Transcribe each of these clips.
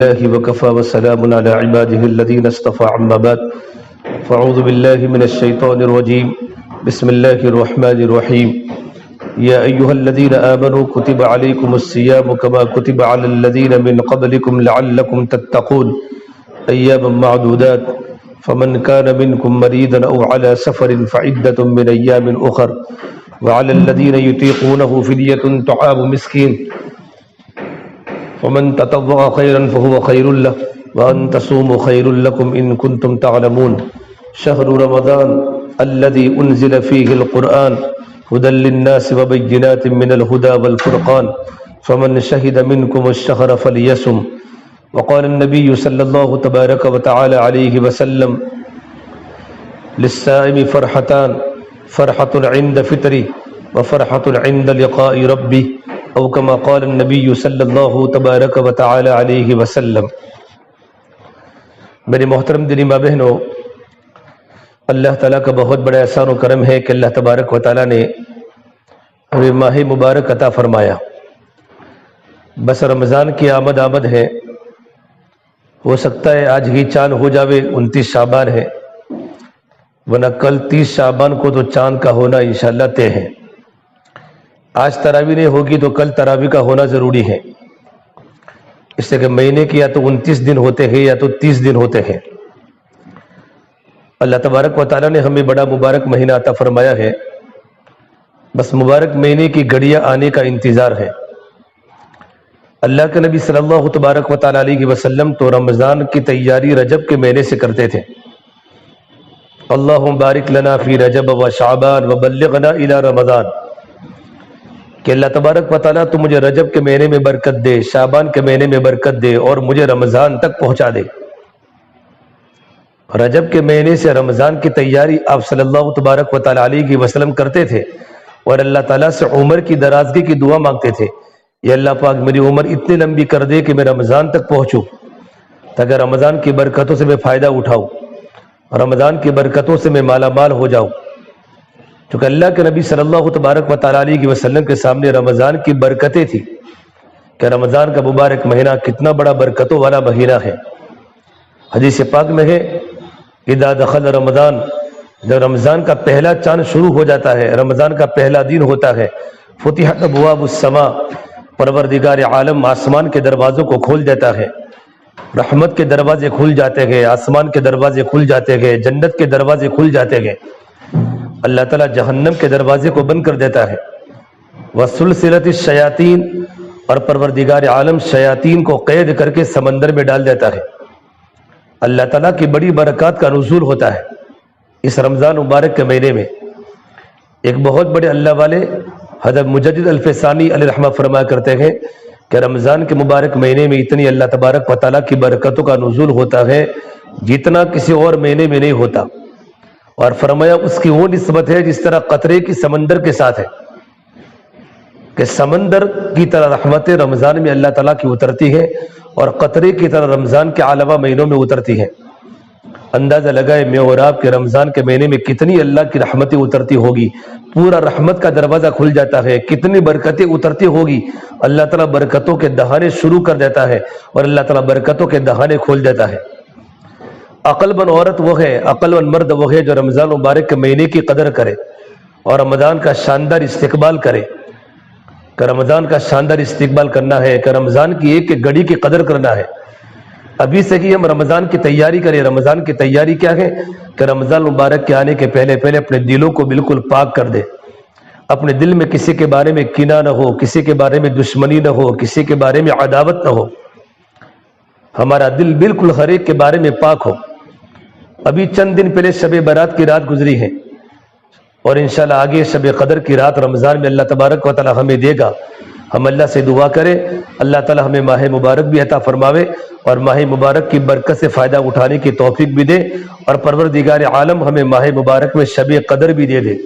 الله وكفى وسلام على عباده الذين اصطفى عما بعد فاعوذ بالله من الشيطان الرجيم بسم الله الرحمن الرحيم يا أيها الذين آمنوا كتب عليكم الصيام كما كتب على الذين من قبلكم لعلكم تتقون أياما معدودات فمن كان منكم مريضا أو على سفر فعدة من أيام أخر وعلى الذين يطيقونه فدية طعام مسكين ومن تطوع خيرا فهو خير له وأن تصوموا خير لكم إن كنتم تعلمون شهر رمضان الذي أنزل فيه القرآن هدى للناس وبينات من الهدى والفرقان فمن شهد منكم الشهر فليصم وقال النبي صلى الله تبارك وتعالى عليه وسلم للصائم فرحتان فرحة عند فطره وفرحة عند لقاء ربه او کما قال النبی صلی اللہ تبارک و تعالی علیہ وسلم۔ میرے محترم دینی ماں بہنوں، اللہ تعالیٰ کا بہت بڑا احسان و کرم ہے کہ اللہ تبارک و تعالیٰ نے ہمیں ماہ مبارک عطا فرمایا۔ بس رمضان کی آمد ہے، ہو سکتا ہے آج ہی چاند ہو جاوے، 29 شعبان ہے، ورنہ کل 30 شعبان کو تو چاند کا ہونا انشاءاللہ طے ہے۔ آج تراویح نہیں ہوگی تو کل تراویح کا ہونا ضروری ہے، اس سے کہ مہینے کے یا تو 29 دن ہوتے ہیں یا تو 30 دن ہوتے ہیں۔ اللہ تبارک و تعالیٰ نے ہمیں بڑا مبارک مہینہ عطا فرمایا ہے، بس مبارک مہینے کی گھڑیاں آنے کا انتظار ہے۔ اللہ کے نبی صلی اللہ تبارک و تعالیٰ علیہ وسلم تو رمضان کی تیاری رجب کے مہینے سے کرتے تھے۔ اللہم بارک لنا فی رجب و شعبان و بلغنا الی رمضان، کہ اللہ تبارک و تعالیٰ تو مجھے رجب کے مہینے میں برکت دے، شعبان کے مہینے میں برکت دے اور مجھے رمضان تک پہنچا دے۔ رجب کے مہینے سے رمضان کی تیاری آپ صلی اللہ تبارک و تعالیٰ علیہ وسلم کرتے تھے اور اللہ تعالیٰ سے عمر کی درازگی کی دعا مانگتے تھے، یا اللہ پاک میری عمر اتنی لمبی کر دے کہ میں رمضان تک پہنچوں، تاکہ رمضان کی برکتوں سے میں فائدہ اٹھاؤں، رمضان کی برکتوں سے میں مالا مال ہو جاؤں۔ چونکہ اللہ کے نبی صلی اللہ تبارک و تعالیٰ علیہ وسلم کے سامنے رمضان کی برکتیں تھی کہ رمضان کا مبارک مہینہ کتنا بڑا برکتوں والا مہینہ ہے۔ حدیث پاک میں ہے اذا دخل رمضان، جب رمضان کا پہلا چاند شروع ہو جاتا ہے، رمضان کا پہلا دن ہوتا ہے، فتحت ابواب السماء، پروردگار عالم آسمان کے دروازوں کو کھول دیتا ہے، رحمت کے دروازے کھل جاتے ہیں، آسمان کے دروازے کھل جاتے ہیں، جنت کے دروازے کھل جاتے ہیں، اللہ تعالیٰ جہنم کے دروازے کو بند کر دیتا ہے۔ وسلسلۃ الشیاطین، اور پروردگار عالم شیاطین کو قید کر کے سمندر میں ڈال دیتا ہے۔ اللہ تعالیٰ کی بڑی برکات کا نزول ہوتا ہے اس رمضان مبارک کے مہینے میں۔ ایک بہت بڑے اللہ والے حضرت مجدد الفسانی علیہ رحمہ فرمایا کرتے ہیں کہ رمضان کے مبارک مہینے میں اتنی اللہ تبارک و تعالیٰ کی برکتوں کا نزول ہوتا ہے جتنا کسی اور مہینے میں نہیں ہوتا، اور فرمایا اس کی وہ نسبت ہے جس طرح قطرے کی سمندر کے ساتھ ہے، کہ سمندر کی طرح رحمتیں رمضان میں اللہ تعالیٰ کی اترتی ہے اور قطرے کی طرح رمضان کے علاوہ مہینوں میں اترتی ہے۔ اندازہ لگائے میں اور آپ کے رمضان کے مہینے میں کتنی اللہ کی رحمتیں اترتی ہوگی، پورا رحمت کا دروازہ کھل جاتا ہے، کتنی برکتیں اترتی ہوگی، اللہ تعالیٰ برکتوں کے دہانے شروع کر دیتا ہے اور اللہ تعالیٰ برکتوں کے دہانے کھول دیتا ہے۔ عقل مند عورت وہ ہے، عقل مند مرد وہ ہے جو رمضان مبارک کے مہینے کی قدر کرے اور رمضان کا شاندار استقبال کرے، کہ رمضان کا شاندار استقبال کرنا ہے، کہ رمضان کی ایک ایک گھڑی کی قدر کرنا ہے۔ ابھی سے ہی ہم رمضان کی تیاری کریں۔ رمضان کی تیاری کیا ہے کہ رمضان مبارک کے آنے کے پہلے اپنے دلوں کو بالکل پاک کر دے، اپنے دل میں کسی کے بارے میں کینہ نہ ہو، کسی کے بارے میں دشمنی نہ ہو، کسی کے بارے میں عداوت نہ ہو، ہمارا دل بالکل ہر ایک کے بارے میں پاک ہو۔ ابھی چند دن پہلے شب برات کی رات گزری ہے اور انشاءاللہ آگے شب قدر کی رات رمضان میں اللہ تبارک و تعالی ہمیں دے گا۔ ہم اللہ سے دعا کریں اللہ تعالی ہمیں ماہ مبارک بھی عطا فرماوے اور ماہ مبارک کی برکت سے فائدہ اٹھانے کی توفیق بھی دے، اور پروردگار عالم ہمیں ماہ مبارک میں شب قدر بھی دے دے۔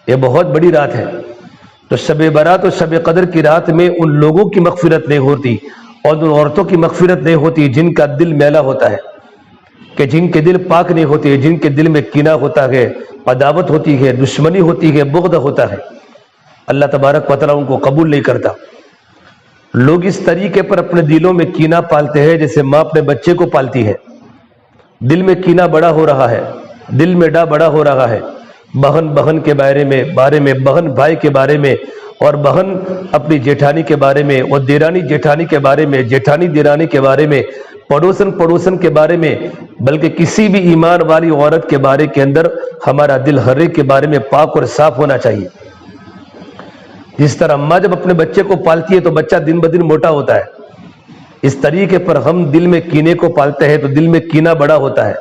یہ بہت بڑی رات ہے، تو شب برات اور شب قدر کی رات میں ان لوگوں کی مغفرت نہیں ہوتی اور ان عورتوں کی مغفرت نہیں ہوتی جن کا دل میلا ہوتا ہے، کہ جن کے دل پاک نہیں ہوتے، جن کے دل میں کینہ ہوتا ہے، عداوت ہوتی ہے، دشمنی ہوتی ہے، بغض ہوتا ہے، اللہ تبارک و تعالیٰ ان کو قبول نہیں کرتا۔ لوگ اس طریقے پر اپنے دلوں میں کینہ پالتے ہیں جیسے ماں اپنے بچے کو پالتی ہے. دل میں کینہ بڑا ہو رہا ہے، دل میں ڈا بڑا ہو رہا ہے. بہن کے بارے میں بہن بھائی کے بارے میں، اور بہن اپنی جیٹھانی کے بارے میں، اور دیرانی جیٹھانی کے بارے میں، جیٹھانی دیرانی کے بارے میں، پڑوسن کے بارے میں، بلکہ کسی بھی ایمان والی عورت کے بارے کے اندر ہمارا دل ہر ایک کے بارے میں پاک اور صاف ہونا چاہیے. جس طرح ماں جب اپنے بچے کو پالتی ہے تو بچہ دن بدن موٹا ہوتا ہے، اس طریقے پر ہم دل میں کینے کو پالتے ہیں تو دل میں کینہ بڑا ہوتا ہے.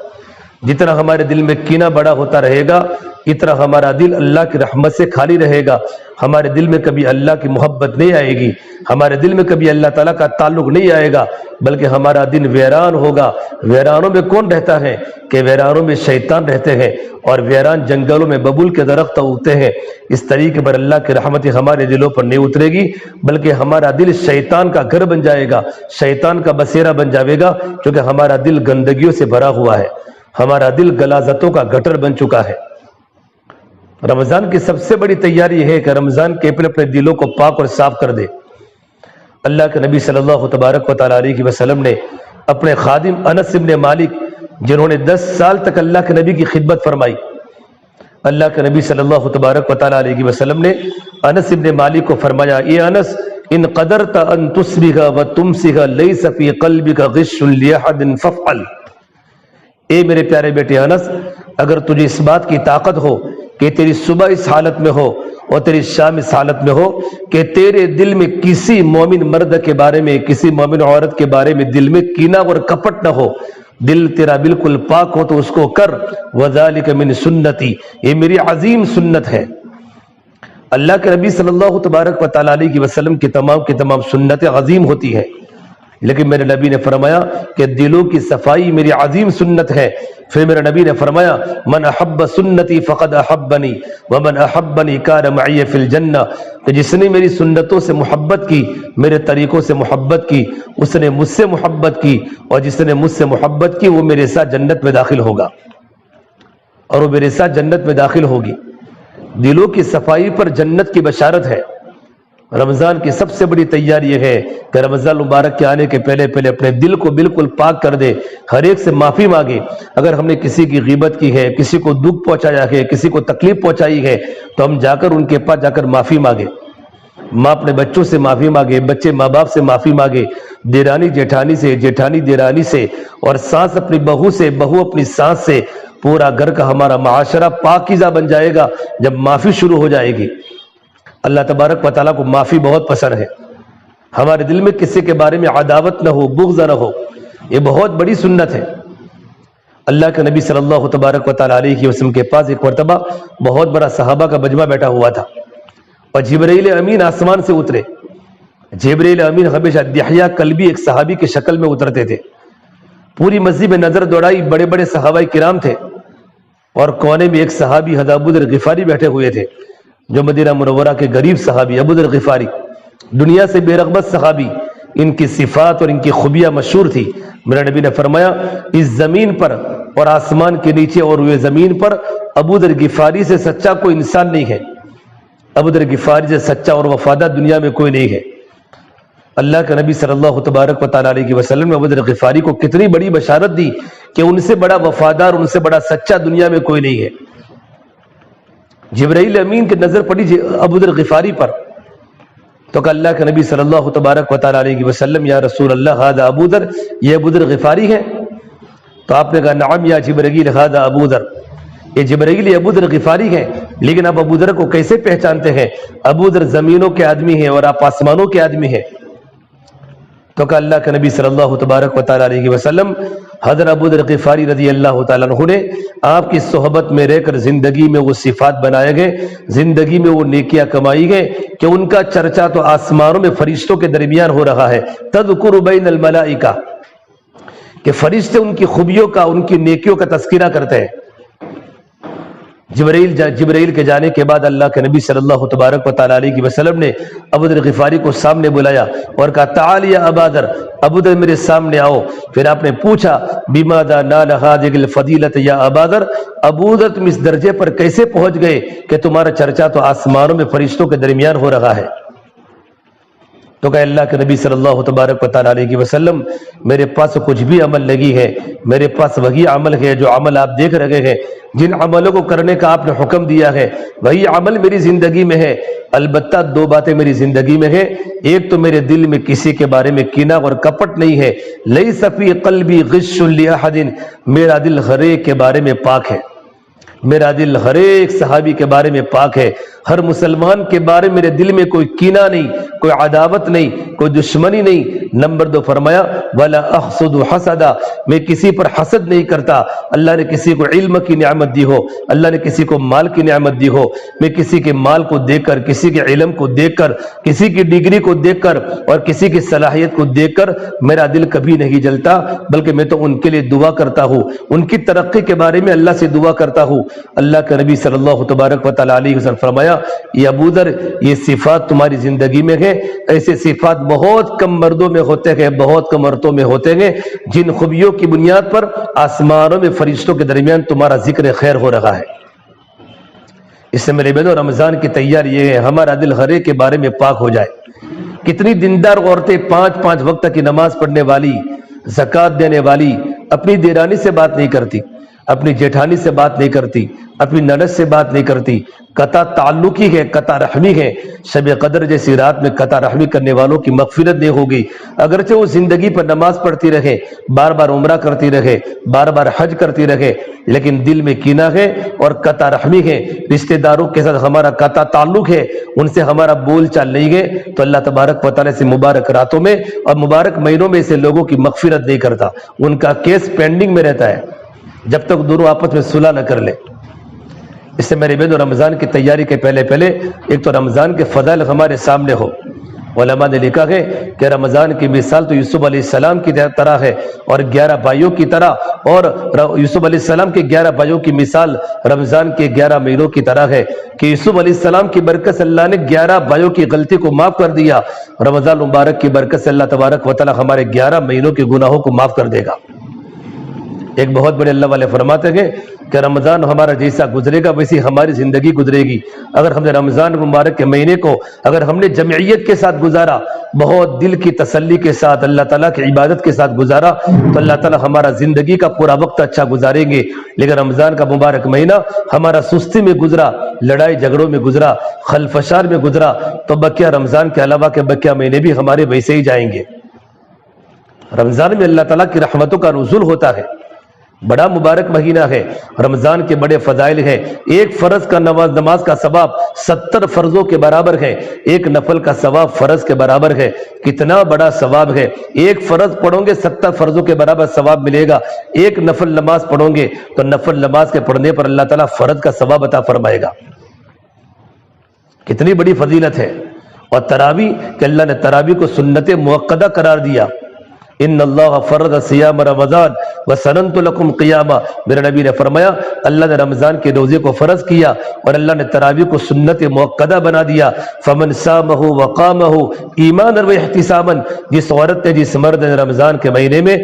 جتنا ہمارے دل میں کینہ بڑا ہوتا رہے گا اتنا ہمارا دل اللہ کی رحمت سے خالی رہے گا. ہمارے دل میں کبھی اللہ کی محبت نہیں آئے گی، ہمارے دل میں کبھی اللہ تعالیٰ کا تعلق نہیں آئے گا، بلکہ ہمارا دل ویران ہوگا. ویرانوں میں کون رہتا ہے؟ کہ ویرانوں میں شیطان رہتے ہیں، اور ویران جنگلوں میں ببول کے درخت اگتے ہیں. اس طریقے پر اللہ کی رحمت ہمارے دلوں پر نہیں اترے گی، بلکہ ہمارا دل شیطان کا گھر بن جائے گا، شیطان کا بسیرا بن جائے گا، کیونکہ ہمارا دل گندگیوں سے بھرا ہوا ہے، ہمارا دل غلاظتوں کا گٹر بن چکا ہے. رمضان کی سب سے بڑی تیاری یہ ہے کہ رمضان کے اپنے دلوں کو پاک اور صاف کر دے. اللہ کے نبی صلی اللہ تبارک و تعالی علیہ وسلم نے اپنے خادم انس بن مالک، جنہوں نے 10 سال تک اللہ کے نبی کی خدمت فرمائی، اللہ کے نبی صلی اللہ تبارک و تعالی علیہ وسلم نے انس بن مالک کو فرمایا، اے انس، ان قدرت ان تصبح وتمسح لیس فی قلبک غش لاحد فافعل. اے میرے پیارے بیٹے انس، اگر تجھے اس بات کی طاقت ہو کہ تیری صبح اس حالت میں ہو اور تیری شام اس حالت میں ہو کہ تیرے دل میں کسی مومن مرد کے بارے میں، کسی مومن عورت کے بارے میں دل میں کینہ اور کپٹ نہ ہو، دل تیرا بالکل پاک ہو تو اس کو کر. وذالک من سنتی، یہ میری عظیم سنت ہے. اللہ کے نبی صلی اللہ تبارک و تعالی علیہ وسلم کی تمام سنتیں عظیم ہوتی ہیں، لیکن میرے نبی نے فرمایا کہ دلوں کی صفائی میری عظیم سنت ہے. پھر میرے نبی نے فرمایا، من احب سنتی فقد احبنی ومن احبنی کان معی فی الجنہ، کہ جس نے میری سنتوں سے محبت کی، میرے طریقوں سے محبت کی، اس نے مجھ سے محبت کی، اور جس نے مجھ سے محبت کی وہ میرے ساتھ جنت میں داخل ہوگا، اور وہ میرے ساتھ جنت میں داخل ہوگی. دلوں کی صفائی پر جنت کی بشارت ہے. رمضان کی سب سے بڑی تیاری یہ ہے کہ رمضان مبارک کے آنے کے پہلے اپنے دل کو بالکل پاک کر دے، ہر ایک سے معافی مانگے. اگر ہم نے کسی کی غیبت کی ہے، کسی کو دکھ پہنچایا ہے، کسی کو تکلیف پہنچائی ہے، تو ہم جا کر ان کے پاس جا کر معافی مانگے. ماں اپنے بچوں سے معافی مانگے، بچے ماں باپ سے معافی مانگے، دیرانی جیٹھانی سے، جیٹھانی دیرانی سے، اور ساس اپنی بہو سے، بہو اپنی ساس سے. پورا گھر کا ہمارا معاشرہ پاکیزہ بن جائے گا جب معافی شروع ہو جائے گی. اللہ تبارک و تعالیٰ کو معافی بہت پسند ہے. ہمارے دل میں کسی کے بارے میں عداوت نہ ہو، بغض نہ ہو، یہ بہت بڑی سنت ہے. اللہ کے نبی صلی اللہ تبارک و تعالیٰ علیہ وسلم کے پاس ایک مرتبہ بہت بڑا صحابہ کا مجمع بیٹھا ہوا تھا، اور جبرائیل امین آسمان سے اترے. جبرائیل امین ہمیشہ دحیہ کلبی ایک صحابی کی شکل میں اترتے تھے. پوری مسجد میں نظر دوڑائی، بڑے بڑے صحابہ کرام تھے، اور کونے میں ایک صحابی حضرت ابو ذر غفاری بیٹھے ہوئے تھے، جو مدینہ منورہ کے غریب صحابی ابو ذر غفاری، دنیا سے بے رغبت صحابی. ان کی صفات اور ان کی خوبیاں مشہور تھی. میرے نبی نے فرمایا، اس زمین پر اور آسمان کے نیچے اور ہوئے زمین پر ابو ذر غفاری سے سچا کوئی انسان نہیں ہے. ابو ذر غفاری سے سچا اور وفادار دنیا میں کوئی نہیں ہے. اللہ کے نبی صلی اللہ تبارک و تعالیٰ علیہ وسلم نے ابو ذر غفاری کو کتنی بڑی بشارت دی کہ ان سے بڑا وفادار، ان سے بڑا سچا دنیا میں کوئی نہیں ہے. جبرائیل امین کی نظر پڑی ابو ذر غفاری پر، تو کہ اللہ کے نبی صلی اللہ تبارک و تعالیٰ علیہ وسلم، یا رسول اللہ ھذا ابو ذر، یہ ابو ذر غفاری ہے؟ تو آپ نے کہا، نعم یا جبرائیل ھذا ابو ذر، یہ جبرائیل یہ ابو ذر غفاری ہے. لیکن آپ ابو ذر کو کیسے پہچانتے ہیں؟ ابو ذر زمینوں کے آدمی ہیں اور آپ آسمانوں کے آدمی ہیں. تو کہ اللہ کے نبی صلی اللہ تبارک و تعالیٰ علیہ وسلم حضرت ابو ذر غفاری رضی اللہ تعالیٰ عنہ نے آپ کی صحبت میں رہ کر زندگی میں وہ صفات بنائے گئے، زندگی میں وہ نیکیاں کمائی گئے کہ ان کا چرچا تو آسمانوں میں فرشتوں کے درمیان ہو رہا ہے. تذکر بین الملائکہ، کہ فرشتے ان کی خوبیوں کا، ان کی نیکیوں کا تذکرہ کرتے ہیں. جبرائیل کے جانے کے بعد اللہ کے نبی صلی اللہ تبارک و تعالیٰ علیہ وسلم نے ابو ذر غفاری کو سامنے بلایا اور کہا، تعال یا ابا ذر، ابو ذر میرے سامنے آؤ. پھر آپ نے پوچھا، بماذا نال هذه الفضیلۃ یا ابا ذر، ابو ذر تم اس درجے پر کیسے پہنچ گئے کہ تمہارا چرچا تو آسمانوں میں فرشتوں کے درمیان ہو رہا ہے؟ تو کہ اللہ کے نبی صلی اللہ تبارک و تعالیٰ علیہ وسلم میرے پاس کچھ بھی عمل نہیں ہے، میرے پاس وہی عمل ہے جو عمل آپ دیکھ رہے ہیں، جن عملوں کو کرنے کا آپ نے حکم دیا ہے وہی عمل میری زندگی میں ہے۔ البتہ دو باتیں میری زندگی میں ہیں، ایک تو میرے دل میں کسی کے بارے میں کینہ اور کپٹ نہیں ہے، لیس فی قلبی غش لأحد، میرا دل ہر ایک کے بارے میں پاک ہے، میرا دل ہر ایک صحابی کے بارے میں پاک ہے، ہر مسلمان کے بارے میں میرے دل میں کوئی کینہ نہیں، کوئی عداوت نہیں، کوئی دشمنی نہیں۔ نمبر 2 فرمایا ولا احسد حسدا، میں کسی پر حسد نہیں کرتا۔ اللہ نے کسی کو علم کی نعمت دی ہو، اللہ نے کسی کو مال کی نعمت دی ہو، میں کسی کے مال کو دیکھ کر، کسی کے علم کو دیکھ کر، کسی کی ڈگری کو دیکھ کر اور کسی کی صلاحیت کو دیکھ کر میرا دل کبھی نہیں جلتا، بلکہ میں تو ان کے لیے دعا کرتا ہوں، ان کی ترقی کے بارے میں اللہ سے دعا کرتا ہوں۔ اللہ کے نبی صلی اللہ تبارک و تعالیٰ علیہ وسلم فرمایا یہ ابو ذر، یہ صفات تمہاری زندگی میں ہے، ایسے صفات بہت کم مردوں میں ہوتے ہیں، بہت کم عورتوں میں ہوتے ہیں، جن خوبیوں کی بنیاد پر آسمانوں میں فرشتوں کے درمیان تمہارا ذکر خیر ہو رہا ہے۔ اس سے میرے بھائیو رمضان کی تیاری یہ ہے ہمارا دل ہر ایک کے بارے میں پاک ہو جائے۔ کتنی دیندار عورتیں 5 وقت کی نماز پڑھنے والی، زکوٰۃ دینے والی، اپنی دیرانی سے بات نہیں کرتی، اپنی جیٹھانی سے بات نہیں کرتی، اپنی نند سے بات نہیں کرتی، قطع تعلقی ہے، قطع رحمی ہے۔ شب قدر جیسی رات میں قطع رحمی کرنے والوں کی مغفرت نہیں ہوگی، اگرچہ وہ زندگی پر نماز پڑھتی رہے، بار بار عمرہ کرتی رہے، بار بار حج کرتی رہے، لیکن دل میں کینہ ہے اور قطع رحمی ہے، رشتہ داروں کے ساتھ ہمارا قطع تعلق ہے، ان سے ہمارا بول چال نہیں ہے، تو اللہ تبارک و تعالیٰ سے مبارک راتوں میں اور مبارک مہینوں میں سے لوگوں کی مغفرت نہیں کرتا، ان کا کیس پینڈنگ میں رہتا ہے جب تک دونوں آپس میں صلح نہ کر لے۔ اس سے میرے بھائیو رمضان کی تیاری کے پہلے ایک تو رمضان کے فضائل ہمارے سامنے ہو۔ علماء نے لکھا ہے کہ رمضان کی مثال تو یوسف علیہ السلام کی طرح ہے اور 11 بھائیوں کی طرح، اور یوسف علیہ السلام کے 11 بھائیوں کی مثال رمضان کے 11 مہینوں کی طرح ہے کہ یوسف علیہ السلام کی برکت سے اللہ نے 11 بھائیوں کی غلطی کو معاف کر دیا۔ رمضان مبارک کی برکت سے اللہ تبارک و تعالی ہمارے 11 مہینوں کے گناہوں کو معاف کر دے گا۔ ایک بہت بڑے اللہ والے فرماتے ہیں کہ رمضان ہمارا جیسا گزرے گا ویسی ہماری زندگی گزرے گی۔ اگر ہم نے رمضان مبارک کے مہینے کو اگر ہم نے جمعیت کے ساتھ گزارا، بہت دل کی تسلی کے ساتھ، اللہ تعالیٰ کی عبادت کے ساتھ گزارا، تو اللہ تعالیٰ ہمارا زندگی کا پورا وقت اچھا گزاریں گے۔ لیکن رمضان کا مبارک مہینہ ہمارا سستی میں گزرا، لڑائی جھگڑوں میں گزرا، خلفشار میں گزرا، تو بقیہ رمضان کے علاوہ کے بقیہ مہینے بھی ہمارے ویسے ہی جائیں گے۔ رمضان میں اللہ تعالیٰ کی رحمتوں کا نزول ہوتا ہے، بڑا مبارک مہینہ ہے، رمضان کے بڑے فضائل ہیں۔ ایک فرض کا نماز کا ثواب 70 فرضوں کے برابر ہے، ایک نفل کا ثواب فرض کے برابر ہے۔ کتنا بڑا ثواب ہے، ایک فرض پڑھو گے 70 فرضوں کے برابر ثواب ملے گا، ایک نفل نماز پڑھو گے تو نفل نماز کے پڑھنے پر اللہ تعالیٰ فرض کا ثواب عطا فرمائے گا۔ کتنی بڑی فضیلت ہے۔ اور تراویح کہ اللہ نے تراویح کو سنت موقدہ قرار دیا، ان اللہ فرض صیام رمضان وسننت لکم قیاما، میرے نبی نے فرمایا اللہ نے رمضان کے روزے کو فرض کیا اور اللہ نے تراویح کو سنت موقدہ بنا دیا۔ فمن صامہ وقامہ ایمانا واحتسابا، جس عورت نے جس مرد نے رمضان کے مہینے میں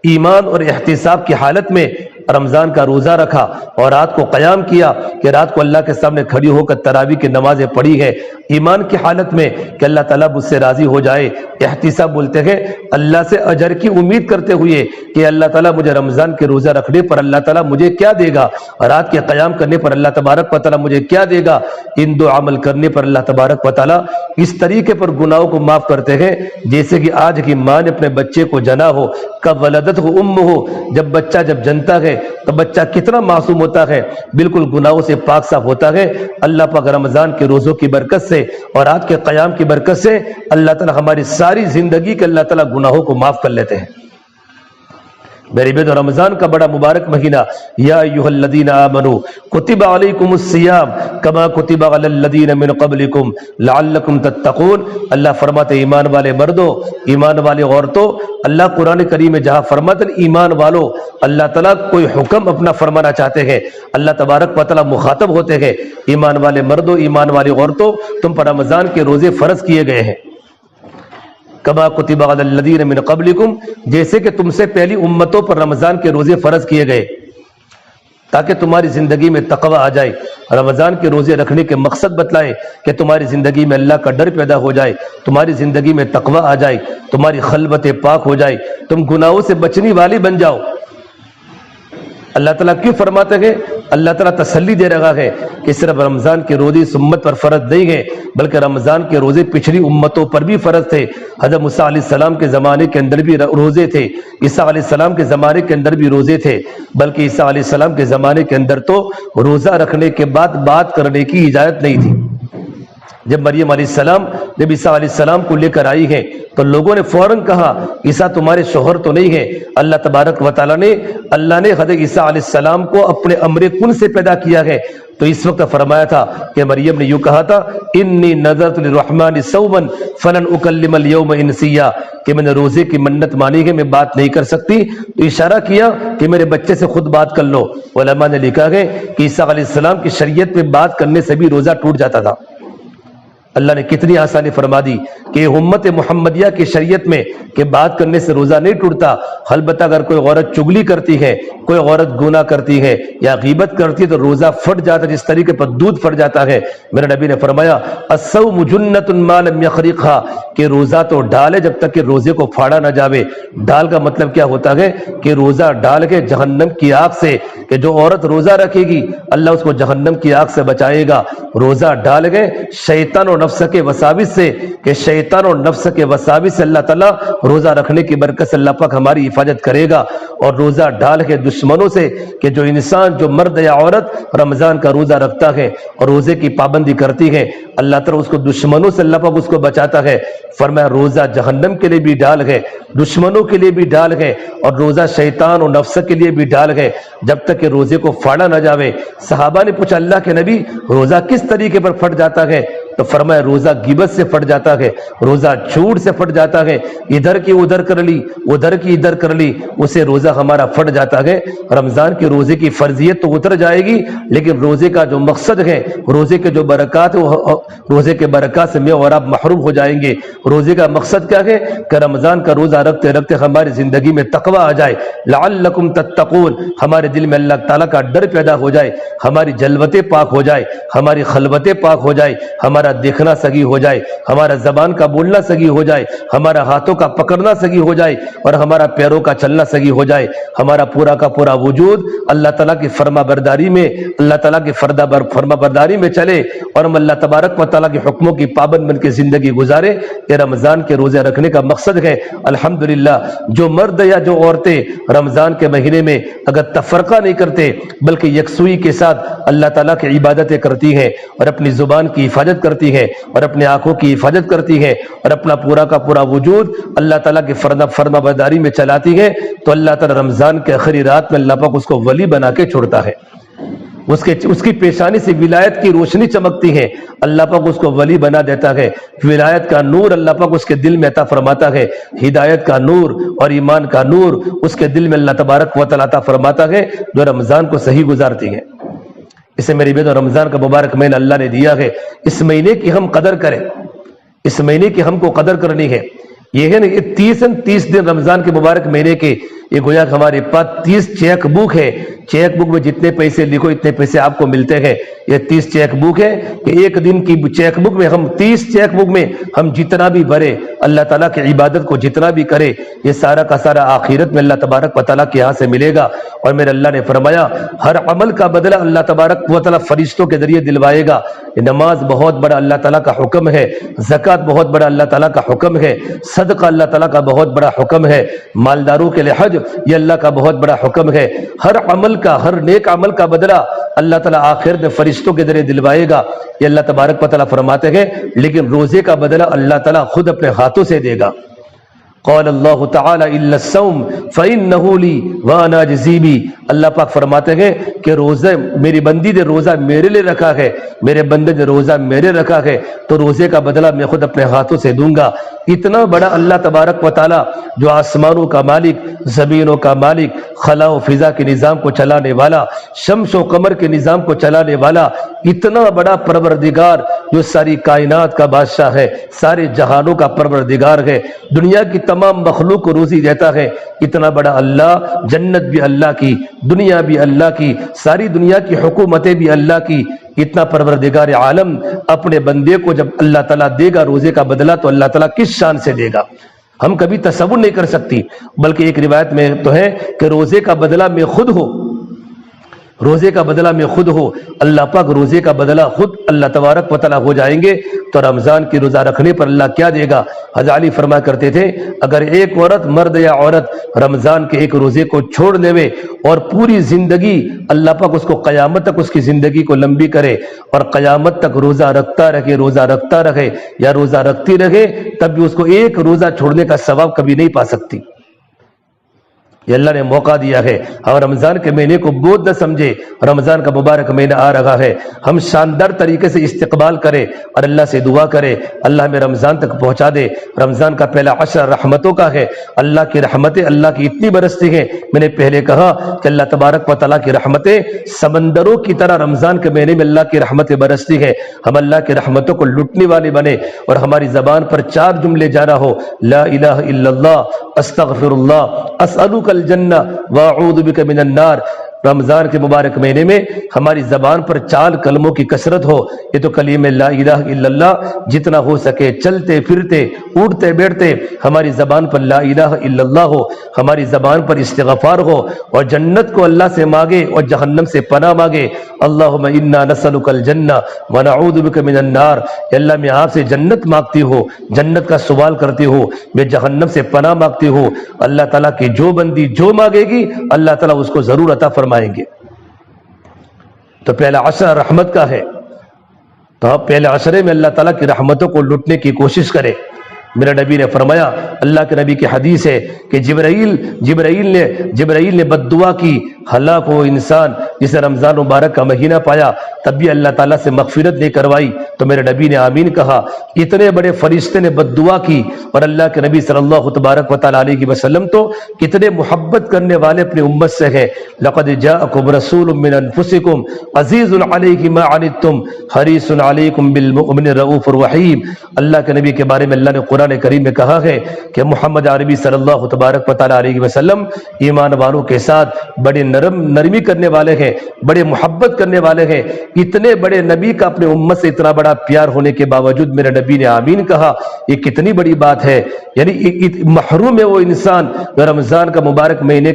ایمان اور احتساب کی حالت میں رمضان کا روزہ رکھا اور رات کو قیام کیا کہ رات کو اللہ کے سامنے کھڑی ہو کر تراویح کی نمازیں پڑھی ہے ایمان کی حالت میں کہ اللہ تعالیٰ مجھ سے راضی ہو جائے، احتساب بولتے ہیں اللہ سے اجر کی امید کرتے ہوئے کہ اللہ تعالیٰ مجھے رمضان کے روزہ رکھنے پر اللہ تعالیٰ مجھے کیا دے گا، رات کے قیام کرنے پر اللہ تبارک و تعالیٰ مجھے کیا دے گا۔ ان دو عمل کرنے پر اللہ تبارک و تعالیٰ اس طریقے پر گناہوں کو معاف کرتے ہیں جیسے کہ آج کی ماں نے اپنے بچے کو جنا ہو، کب ولدت ہو ام ہو، جب بچہ جب جنتا ہے تو بچہ کتنا معصوم ہوتا ہے، بالکل گناہوں سے پاک صاف ہوتا ہے۔ اللہ پاک رمضان کے روزوں کی برکت سے اور رات کے قیام کی برکت سے اللہ تعالیٰ ہماری ساری زندگی کے اللہ تعالیٰ گناہوں کو معاف کر لیتے ہیں۔ میرے بھائیو رمضان کا بڑا مبارک مہینہ، یا ایھا الذین آمنوا کتب علیکم الصیام کما کتب علی الذین من قبلکم لعلکم تتقون۔ اللہ فرماتے ایمان والے مردوں، ایمان والی عورتوں، اللہ قرآن کریم میں جہاں فرماتے ایمان والوں، اللہ تعالیٰ کوئی حکم اپنا فرمانا چاہتے ہیں، اللہ تبارک و تعالیٰ مخاطب ہوتے ہیں، ایمان والے مردوں، ایمان والی عورتوں، تم پر رمضان کے روزے فرض کیے گئے ہیں، کما کتب علی الذین من قبلکم، جیسے کہ تم سے پہلی امتوں پر رمضان کے روزے فرض کیے گئے۔ تاکہ تمہاری زندگی میں تقوی آ جائے، رمضان کے روزے رکھنے کے مقصد بتلائے کہ تمہاری زندگی میں اللہ کا ڈر پیدا ہو جائے، تمہاری زندگی میں تقوی آ جائے، تمہاری خلوت پاک ہو جائے، تم گناہوں سے بچنے والی بن جاؤ۔ اللہ تعالیٰ کیوں فرماتے ہیں؟ اللہ تعالیٰ تسلی دے رہا ہے کہ صرف رمضان کے روزے اس امت پر فرض نہیں ہے، بلکہ رمضان کے روزے پچھلی امتوں پر بھی فرض تھے۔ حضرت موسیٰ علیہ السلام کے زمانے کے اندر بھی روزے تھے، عیسیٰ علیہ السلام کے زمانے کے اندر بھی روزے تھے، بلکہ عیسیٰ علیہ السلام کے زمانے کے اندر تو روزہ رکھنے کے بعد بات کرنے کی اجازت نہیں تھی۔ جب مریم علیہ السلام جب عیسیٰ علیہ السلام کو لے کر آئی ہے تو لوگوں نے فوراً کہا عیسیٰ تمہارے شوہر تو نہیں ہے۔ اللہ تبارک و تعالیٰ نے حضرت عیسیٰ علیہ السلام کو اپنے امر کن سے پیدا کیا ہے۔ تو اس وقت فرمایا تھا کہ مریم نے یوں کہا تھا انی نذرت للرحمن صوما فلن اکلم اليوم انسیا، کہ میں نے روزے کی منت مانی ہے، میں بات نہیں کر سکتی۔ تو اشارہ کیا کہ میرے بچے سے خود بات کر لو۔ علماء نے لکھا ہے کہ عیسیٰ علیہ السلام کی شریعت میں بات کرنے سے بھی روزہ ٹوٹ جاتا تھا۔ اللہ نے کتنی آسانی فرما دی کہ امت محمدیہ کی شریعت میں کہ بات کرنے سے روزہ نہیں ٹوٹتا، البتہ اگر کوئی عورت چگلی کرتی ہے، کوئی عورت گناہ کرتی ہے یا غیبت کرتی ہے تو روزہ پھٹ جاتا ہے، جس طریقے پر دودھ پھٹ جاتا ہے۔ میرے نبی نے فرمایا الصوم جنۃ ما لم یخرقها، کہ روزہ تو ڈال ہے جب تک کہ روزے کو پھاڑا نہ جاوے۔ ڈال کا مطلب کیا ہوتا ہے کہ روزہ ڈال کے جہنم کی آگ سے، کہ جو عورت روزہ رکھے گی اللہ اس کو جہنم کی آگ سے بچائے گا۔ روزہ ڈال گئے شیطان اور نفس کے وساوس سے، کہ شیطان اور نفس کے وساوس سے اللہ تعالیٰ روزہ رکھنے کی برکت سے اللہ پاک ہماری حفاظت کرے گا۔ اور روزہ ڈال کے دشمنوں سے، کہ جو انسان جو مرد یا عورت رمضان کا روزہ رکھتا ہے اور روزے کی پابندی کرتی ہے اللہ تعالیٰ اس کو دشمنوں سے اللہ پاک اس کو بچاتا ہے۔ فرمایا روزہ جہنم کے لیے بھی ڈال ہے، دشمنوں کے لیے بھی ڈال ہے، اور روزہ شیطان اور نفس کے لیے بھی ڈال ہے، جب تک کہ روزے کو پھاڑا نہ جاوے۔ صحابہ نے پوچھا اللہ کے نبی روزہ کس طریقے پر پھٹ جاتا ہے؟ تو فرمایا روزہ غیبت سے پھٹ جاتا ہے، روزہ جھوٹ سے پھٹ جاتا ہے، ادھر کی ادھر کر لی، ادھر کی ادھر کر لی، اسے روزہ ہمارا پھٹ جاتا ہے۔ رمضان کے روزے کی فرضیت تو اتر جائے گی، لیکن روزے کا جو مقصد ہے، روزے کے جو برکات، روزے کے برکات سے میں اور آپ محروم ہو جائیں گے۔ روزے کا مقصد کیا ہے کہ رمضان کا روزہ رکھتے رکھتے ہماری زندگی میں تقوی آ جائے، لعلکم تتقون، ہمارے دل میں اللہ تعالیٰ کا ڈر پیدا ہو جائے، ہماری جلوتیں پاک ہو جائے، ہماری خلوتیں پاک ہو جائے، ہمارا دیکھنا سگی ہو جائے، ہمارا زبان کا بولنا سگی ہو جائے، ہمارا ہاتھوں کا پکڑنا سگی ہو جائے، اور ہمارا پیروں کا چلنا سگی ہو جائے، ہمارا پورا کا پورا وجود اللہ تعالیٰ کی فرما برداری میں، اللہ تعالیٰ کی فرما برداری میں چلے، اور ہم اللہ تبارک و تعالیٰ کے حکموں کی پابند بن کے زندگی گزارے۔ یہ رمضان کے روزے رکھنے کا مقصد ہے۔ الحمدللہ جو مرد یا جو عورتیں رمضان کے مہینے میں اگر تفرقہ نہیں کرتے بلکہ یکسوئی کے ساتھ اللہ تعالیٰ کی عبادتیں کرتی ہیں، اور اپنی زبان کی حفاظت کرتی ہے، اور اپنے آنکھوں کی حفاظت کرتی ہے، اور اپنا پورا کا پورا وجود اللہ تعالیٰ کی فرما برداری میں چلاتی ہے، تو اللہ تعالیٰ رمضان کے آخری رات میں اللہ پاک اس کو ولی بنا کے چھوڑتا ہے۔ اس کی پیشانی سے ولایت کی روشنی چمکتی ہے، اللہ پاک اس کو ولی بنا دیتا ہے، ولایت کا نور اللہ پاک اس کے دل میں عطا فرماتا ہے، ہدایت کا نور اور ایمان کا نور اس کے دل میں اللہ تبارک و تعالیٰ عطا فرماتا ہے، جو رمضان کو صحیح گزارتی ہے۔ اسے میری بیٹوں رمضان کا مبارک مہینہ اللہ نے دیا ہے، اس مہینے کی ہم قدر کریں، اس مہینے کی ہم کو قدر کرنی ہے۔ یہ ہے نا، یہ 30 دن رمضان کے مبارک مہینے کے، یہ گویا کہ ہمارے پاس 30 چیک بک ہے، چیک بک میں جتنے پیسے لکھو اتنے پیسے آپ کو ملتے ہیں۔ یہ 30 چیک بک ہے کہ ایک دن کی چیک بک میں ہم 30 چیک بک میں ہم جتنا بھی بھرے، اللہ تعالیٰ کی عبادت کو جتنا بھی کرے، یہ سارا کا سارا آخرت میں اللہ تبارک و تعالیٰ کے یہاں سے ملے گا۔ اور میرے اللہ نے فرمایا ہر عمل کا بدلہ اللہ تبارک و تعالیٰ فرشتوں کے ذریعے دلوائے گا۔ یہ نماز بہت بڑا اللہ تعالیٰ کا حکم ہے، زکوٰۃ بہت بڑا اللہ تعالیٰ کا حکم ہے، صدقہ اللہ تعالیٰ کا بہت بڑا حکم ہے، مالداروں کے لیے حج یہ اللہ کا بہت بڑا حکم ہے۔ ہر عمل کا، ہر نیک عمل کا بدلہ اللہ تعالیٰ آخر میں فرشتوں کے ذریعے دلوائے گا، یہ اللہ تبارک و تعالیٰ فرماتے ہیں۔ لیکن روزے کا بدلہ اللہ تعالیٰ خود اپنے ہاتھوں سے دے گا۔ قال اللہ تعالی الا الصوم فانه لی وانا اجزی بہ، اللہ پاک فرماتے ہیں کہ روزہ میری بندی نے روزہ میرے لیے رکھا ہے، میرے بندے نے روزہ میرے رکھا ہے، تو روزے کا بدلہ میں خود اپنے ہاتھوں سے دوں گا۔ اتنا بڑا اللہ تبارک و تعالی جو آسمانوں کا مالک، زمینوں کا مالک، خلا و فضا کے نظام کو چلانے والا، شمس و قمر کے نظام کو چلانے والا، اتنا بڑا پروردگار جو ساری کائنات کا بادشاہ ہے، سارے جہانوں کا پروردگار ہے، دنیا کی تمام مخلوق کو روزی دیتا ہے، اتنا بڑا اللہ، جنت بھی اللہ کی، دنیا بھی اللہ کی، ساری دنیا کی حکومتیں بھی اللہ کی، اتنا پروردگار عالم اپنے بندے کو جب اللہ تعالیٰ دے گا روزے کا بدلہ تو اللہ تعالیٰ کس شان سے دے گا، ہم کبھی تصور نہیں کر سکتی۔ بلکہ ایک روایت میں تو ہے کہ روزے کا بدلہ میں خود ہو، روزے کا بدلہ میں خود ہو، اللہ پاک روزے کا بدلہ خود اللہ تبارک و تعالیٰ ہو جائیں گے تو رمضان کی روزہ رکھنے پر اللہ کیا دے گا؟ حضرت علی فرمایا کرتے تھے اگر ایک عورت، مرد یا عورت رمضان کے ایک روزے کو چھوڑ لے اور پوری زندگی اللہ پاک اس کو قیامت تک اس کی زندگی کو لمبی کرے اور قیامت تک روزہ رکھتا رہے، روزہ رکھتا رہے یا روزہ رکھتی رہے، تب بھی اس کو ایک روزہ چھوڑنے کا ثواب کبھی نہیں پا سکتی۔ یہ اللہ نے موقع دیا ہے، ہم رمضان کے مہینے کو بودھ نہ سمجھے، رمضان کا مبارک مہینہ آ رہا ہے، ہم شاندار طریقے سے استقبال کریں اور اللہ سے دعا کریں اللہ ہمیں رمضان تک پہنچا دے۔ رمضان کا پہلا عشر رحمتوں کا ہے، اللہ کی رحمتیں اللہ کی اتنی برستی ہیں، میں نے پہلے کہا کہ اللہ تبارک و تعالیٰ کی رحمتیں سمندروں کی طرح رمضان کے مہینے میں اللہ کی رحمتیں برستی ہیں۔ ہم اللہ کی رحمتوں کو لٹنے والے بنے اور ہماری زبان پر 4 جملے جارا ہو، لا الہ الا اللہ، استغفر اللہ، اسألک الجنہ واعوذ بک من النار۔ رمضان کے مبارک مہینے میں ہماری زبان پر 4 کلموں کی کثرت ہو، یہ تو کلمہ لا الہ الا اللہ جتنا ہو سکے چلتے پھرتے اٹھتے بیٹھتے ہماری زبان پر لا الہ الا اللہ ہو، ہماری زبان پر استغفار ہو اور جنت کو اللہ سے مانگے اور جہنم سے پناہ مانگے۔ اللہم انا نسألک الجنہ ونعوذ بک من النار، کہ اللہ میں آپ سے جنت مانگتی ہوں، جنت کا سوال کرتی ہوں، میں جہنم سے پناہ مانگتی ہوں۔ اللہ تعالیٰ کی جو بندی جو مانگے گی اللہ تعالیٰ اس کو ضرور عطا فرمائیں گے۔ تو پہلا عشر رحمت کا ہے، تو آپ پہلے عشرے میں اللہ تعالیٰ کی رحمتوں کو لٹنے کی کوشش کریں۔ میرے نبی نے فرمایا، اللہ کے نبی کی حدیث ہے کہ جبرائیل نے بد دعا کی، ہلاک ہو انسان جسے رمضان مبارک کا مہینہ پایا تب بھی اللہ تعالیٰ سے مغفرت نہیں کروائی، تو میرے نبی نے آمین کہا۔ اتنے بڑے فرشتے نے بد دعا کی اور اللہ کے نبی صلی اللہ تبارک و تعالیٰ علیہ وسلم تو کتنے محبت کرنے والے اپنی امت سے ہیں۔ لقد جاءکم رسول من انفسکم عزیز علیہ ما عنتم حریص علیکم بالمؤمنین رؤوف رحیم۔ اللہ کے نبی کے بارے میں اللہ نے قرآن کریم میں کہا ہے کہ محمد عربی صلی اللہ تبارک و تعالیٰ علیہ وسلم ایمان والوں کے ساتھ بڑے نرمی کرنے والے ہیں، بڑے محبت کرنے والے ہیں۔ اتنے بڑے نبی کا اپنے امت سے اتنا بڑا پیار ہونے کے باوجود میرے نبی نے آمین کہا، یہ کتنی بڑی بات ہے۔ یعنی محروم ہے وہ انسان جو رمضان کا مبارک مہینے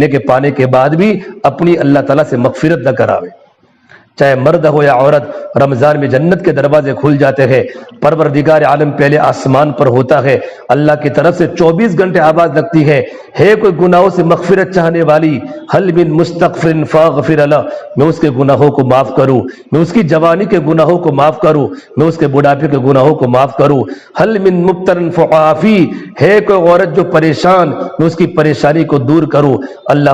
کے پانے کے بعد بھی اپنی اللہ تعالیٰ سے مغفرت نہ کراوے۔ چاہے مرد ہو یا عورت، رمضان میں جنت کے دروازے کھل جاتے ہیں۔ پروردگار عالم پہلے آسمان پر ہوتا ہے، اللہ کی طرف سے 24 گھنٹے آواز لگتی ہے کوئی گناہوں سے مغفرت چاہنے والی، حل من مستغفر فاغفر له، میں اس کے گناہوں کو معاف کروں، میں اس کی جوانی کے گناہوں کو معاف کروں، میں اس کے بڑھاپے کے گناہوں کو معاف کروں۔ حل من مبتلا فعافی، ہے کوئی عورت جو پریشان، میں اس کی پریشانی کو دور کروں۔ اللہ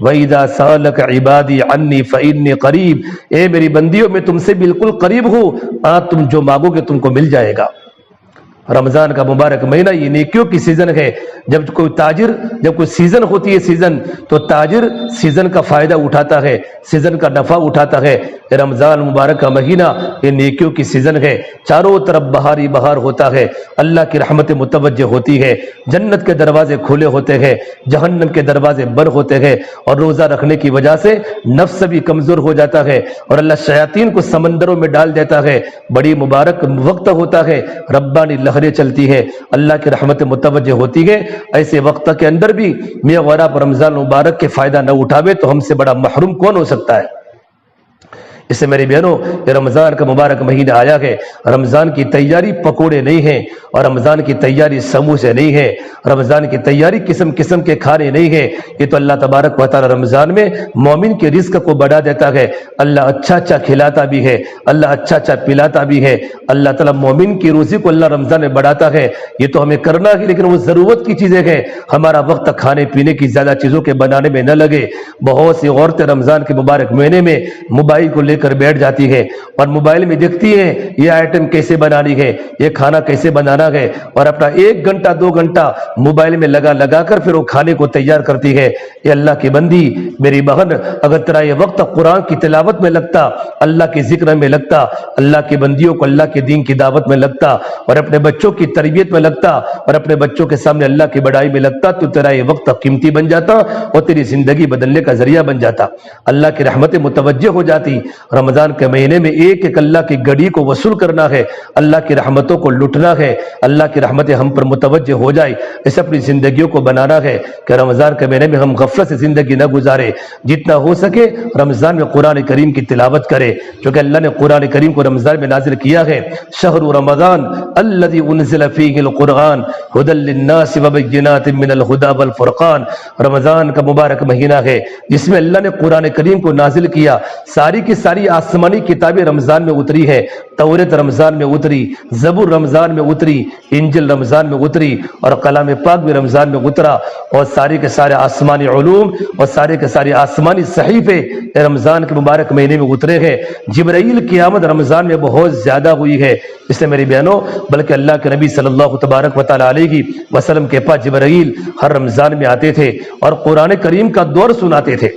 وَإِذَا سَأَلَكَ عِبَادِي عَنِّي فَإِنِّي قَرِيبٌ، اے میری بندیوں میں تم سے بالکل قریب ہوں، تم جو مانگو گے تم کو مل جائے گا۔ رمضان کا مبارک مہینہ یہ نیکیوں کی سیزن ہے۔ جب کوئی سیزن ہوتی ہے سیزن، تو تاجر سیزن کا فائدہ اٹھاتا ہے، سیزن کا نفع اٹھاتا ہے۔ رمضان مبارک کا مہینہ یہ نیکیوں کی سیزن ہے، چاروں طرف بہار ہی بہار ہوتا ہے، اللہ کی رحمت متوجہ ہوتی ہے، جنت کے دروازے کھلے ہوتے ہیں، جہنم کے دروازے بند ہوتے ہیں، اور روزہ رکھنے کی وجہ سے نفس بھی کمزور ہو جاتا ہے اور اللہ شیاطین کو سمندروں میں ڈال دیتا ہے۔ بڑی مبارک وقت ہوتا ہے، ربانی لہریں چلتی ہے، اللہ کی رحمت متوجہ ہوتی ہے۔ ایسے وقت کے اندر بھی میں اور آپ رمضان مبارک کے فائدہ نہ اٹھاوے تو ہم سے بڑا محروم کون ہو سکتا ہے؟ اس سے میری بہنوں، یہ رمضان کا مبارک مہینہ آیا ہے، رمضان کی تیاری پکوڑے نہیں ہیں اور رمضان کی تیاری سموسے نہیں ہے، رمضان کی تیاری قسم قسم کے کھانے نہیں ہے۔ یہ تو اللہ تبارک و تعالی رمضان میں مومن کے رزق کو بڑھا دیتا ہے، اللہ اچھا اچھا کھلاتا بھی ہے، اللہ اچھا اچھا پلاتا بھی ہے، اللہ تعالیٰ مومن کی روزی کو اللہ رمضان میں بڑھاتا ہے۔ یہ تو ہمیں کرنا ہے، لیکن وہ ضرورت کی چیزیں ہیں، ہمارا وقت کھانے پینے کی زیادہ چیزوں کے بنانے میں نہ لگے۔ بہت سی عورتیں رمضان کے مبارک مہینے میں موبائل کو لے کر بیٹھ جاتی ہے اور موبائل میں دیکھتی ہیں یہ آئٹم کیسے بنانی ہے، یہ کھانا کیسے بنانا ہے، اور اپنا 1 گھنٹہ 2 گھنٹہ موبائل میں لگا کر پھر وہ کھانے کو تیار کرتی ہے۔ یہ اللہ کی بندی میری بہن، اگر تیرا یہ وقت قرآن کی تلاوت میں لگتا، اللہ کے ذکر میں لگتا، اللہ کی بندیوں کو اللہ کے دین کی دعوت میں لگتا، اور اپنے بچوں کی تربیت میں لگتا، اور اپنے بچوں کے سامنے اللہ کی بڑائی میں لگتا، تو تیرا یہ وقت قیمتی بن جاتا اور تیری زندگی بدلنے کا ذریعہ بن جاتا۔ اللہ کی رحمتیں متوجہ ہو جاتی۔ رمضان کے مہینے میں ایک ایک اللہ کی گھڑی کو وصول کرنا ہے، اللہ کی رحمتوں کو لٹنا ہے، اللہ کی رحمتیں ہم پر متوجہ ہو جائے، اسے اپنی زندگیوں کو بنانا ہے کہ رمضان کے مہینے میں ہم غفلت سے زندگی نہ گزارے، جتنا ہو سکے رمضان میں قرآن کریم کی تلاوت کرے، کیونکہ اللہ نے قرآن کریم کو رمضان میں نازل کیا ہے۔ شہر رمضان الذی انزل فیہ القرآن ھدی للناس وبینات من الہدی والفرقان، رمضان کا مبارک مہینہ ہے جس میں اللہ نے قرآن کریم کو نازل کیا۔ ساری کی ساری آسمانی کتابیں رمضان میں اتری ہے، توریت رمضان میں اتری، زبور رمضان میں اتری، انجیل رمضان میں اتری، اور کلام پاک بھی رمضان میں اترا، اور سارے کے سارے آسمانی علوم اور سارے کے سارے آسمانی صحیفے رمضان کے مبارک مہینے میں اترے ہیں۔ جبرائیل کی آمد رمضان میں بہت زیادہ ہوئی ہے، اس لیے میری بہنوں، بلکہ اللہ کے نبی صلی اللہ تبارک و تعالی علیہ وسلم کے پاس جبرائیل ہر رمضان میں آتے تھے اور قرآن کریم کا دور سناتے تھے۔